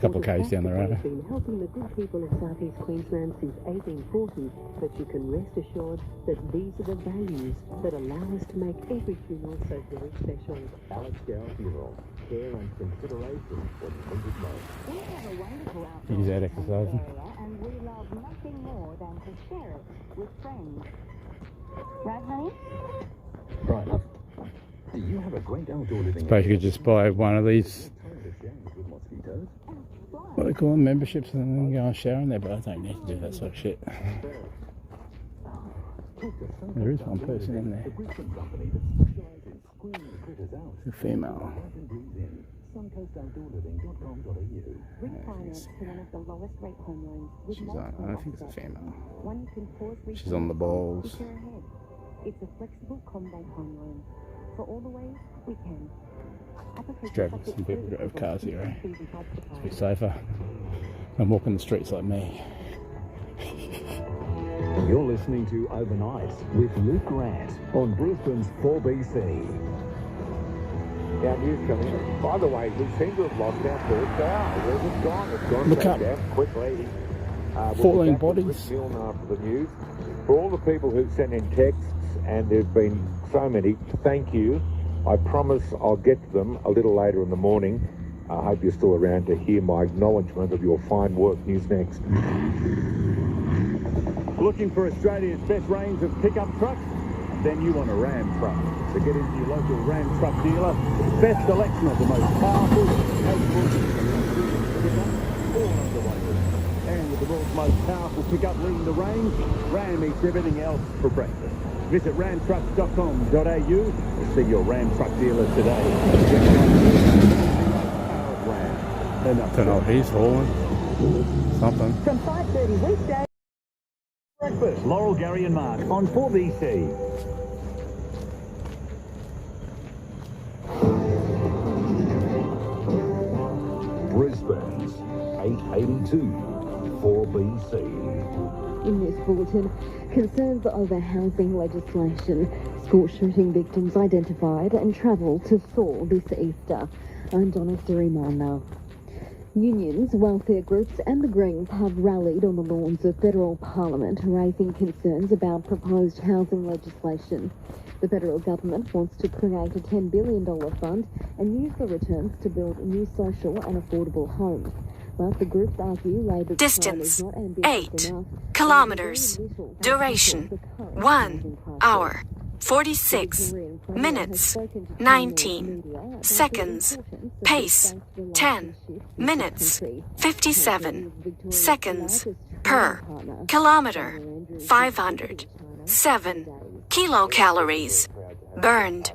couple of k's down the road. Been helping the good people of Southeast Queensland since 1840, but you can rest assured that these are the values that allow us to make every funeral so very special. Alex Gow Funerals. Care and consideration for the hundred most. We have a wonderful outdoor He's out exercising. area, and we love nothing more than to share it with friends. Right, honey? Right, love. Do you have a great outdoor living Suppose you could just buy one of these, with mosquitoes? what do they call them, memberships, and then go and shower in there, but I don't need to do that sort of shit. There is one person in there. It's a female. She's on, I don't think it's a female. She's on the balls. It's a flexible combo home loan. For all the ways we can. Some people drive cars here, eh? It's a bit safer than walking the streets like me. You're listening to Overnight with Luke Grant on Brisbane's 4BC. Our news coming in. By the way, we seem to have lost our first hour. Where's it gone? It's gone Look back up. down quickly. 14 bodies. After the news. For all the people who sent in texts, and there's been so many, thank you. I promise I'll get to them a little later in the morning. I hope you're still around to hear my acknowledgement of your fine work. News next. Looking for Australia's best range of pickup trucks? Then you want a Ram truck. So get into your local Ram truck dealer. Best selection of the most powerful, capable, all underway. And with the world's most powerful pickup leading the range, Ram eats everything else for breakfast. Visit ramtrucks.com.au and see your Ram truck dealer today. I don't know what he's hauling. Something. From 5:30 weekdays. Breakfast, Laurel, Gary and Mark on 4BC. Brisbane's 882 4BC. In this bulletin, concerns over housing legislation, school shooting victims identified and travel to Thor this Easter. I'm Donna Sirimana. Unions, welfare groups and the Greens have rallied on the lawns of federal parliament, raising concerns about proposed housing legislation. The federal government wants to create a $10 billion fund and use the returns to build new social and affordable homes. But the groups argue Labor's plan is not ambitious 8 enough. kilometers. Duration 1 hour 46 minutes 19 seconds. Pace 10 minutes 57 seconds per kilometer. 507 kilocalories burned.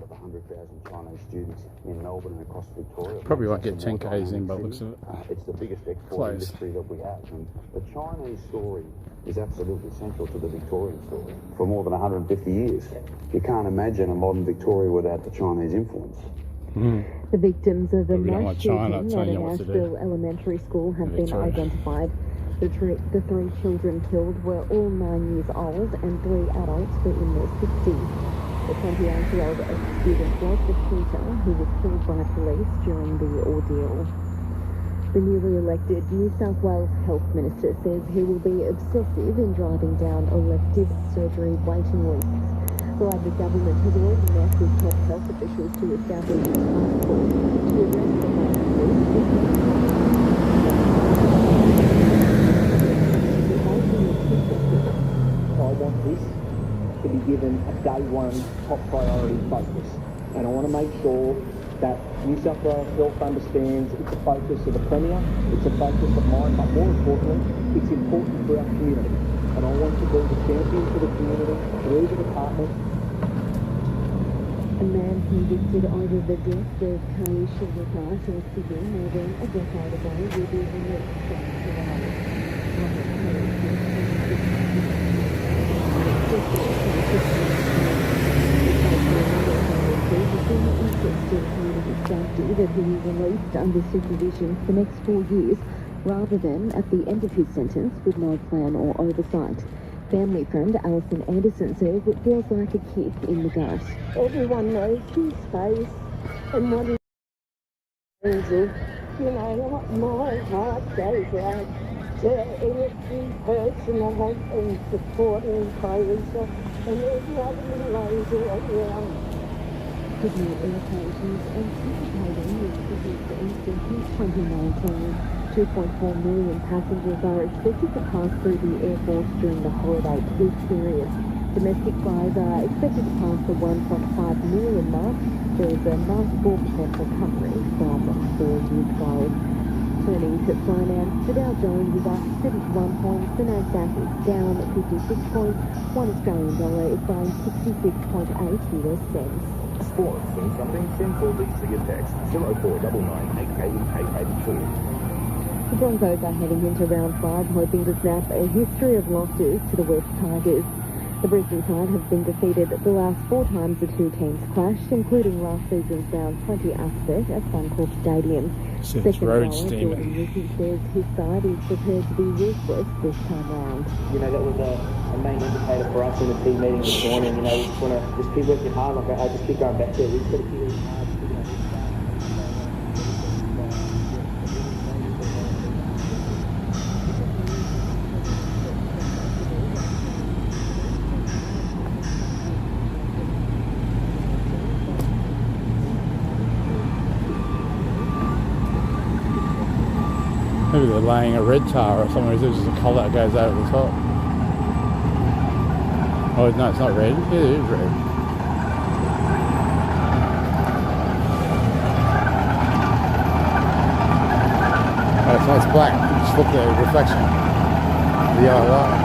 In Melbourne and across Victoria. Probably won't get 10 k's in, but looks at it. It's the biggest export industry that we have, and the Chinese story is absolutely central to the Victorian story for more than 150 years. You can't imagine a modern Victoria without the Chinese influence. The victims of a We don't mass want shooting China at telling a you what to do. Nashville elementary school have been Victoria. identified. The three children killed were all 9 years old and 3 adults were in their 60s. The 28-year-old student was the shooter who was killed by police during the ordeal. The newly elected New South Wales Health Minister says he will be obsessive in driving down elective surgery waiting lists. The Labor government has already met with top health officials to establish a task force to address the waiting list. I want this to be given a day one top priority focus, and I want to make sure that New South Wales Health understands it's a focus of the Premier, it's a focus of mine, but more importantly, it's important for our community. And I want to be the champion for the community through the department. A man convicted over the death of Kaisha Ricard in Sydney more than a decade ago will be released from trial. That he be released under supervision for the next 4 years rather than at the end of his sentence with no plan or oversight. Family friend Alison Anderson says it feels like a kick in the gut. Everyone knows his face and what he is. You know, my heart goes out to every person that has been supporting Clarissa and every other lady around. Sydney Airport's anticipating the Easter his 2019. 2.4 million passengers are expected to pass through the airport during the holiday peak period. Domestic flights are expected to pass the 1.5 million mark. There is a 94% recovery from 4 years ago. Turning to finance, the Dow Jones is up 71 points, the Nasdaq is down 56 points, $1 Australian dollar is buying 66.8 US cents. Sports, when something simple leads to your text, 0499888882. The Broncos are heading into round 5, hoping to snap a history of losses to the West Tigers. The Brisbane side have been defeated the last 4 times the two teams clashed, including last season's round 20 upset at Suncorp Stadium. Second road steaming. Jordan Ricky says his side is prepared to be ruthless this time round. You know, that was a main indicator for us in the team meeting this morning. You know, we just want to just keep working hard. Like I just keep going back there. We just got to keep working hard. Maybe they're laying a red tar or something. There's just a colour that goes over the top. Oh no, it's not red. Yeah, it is red. Oh, it's black. Just look at the reflection. The yellow light.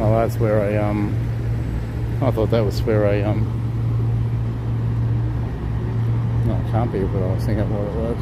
Oh, that's where I thought that was where no, it can't be, but I was thinking what it was.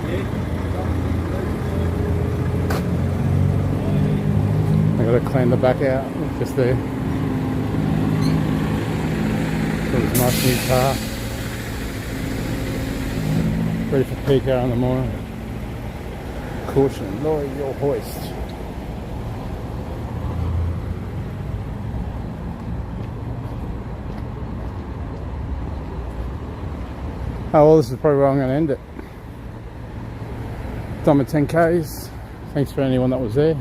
I gotta clean the back out, just there. Got this nice new car. Ready for peak hour in the morning. Caution, lower your hoist. Oh well, this is probably where I'm going to end it. Done my 10Ks. Thanks for anyone that was there.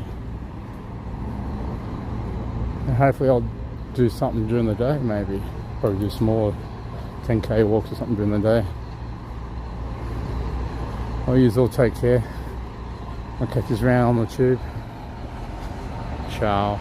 And hopefully I'll do something during the day, maybe. Probably do some more 10K walks or something during the day. Well, you all take care. I'll catch you around on the tube. Ciao.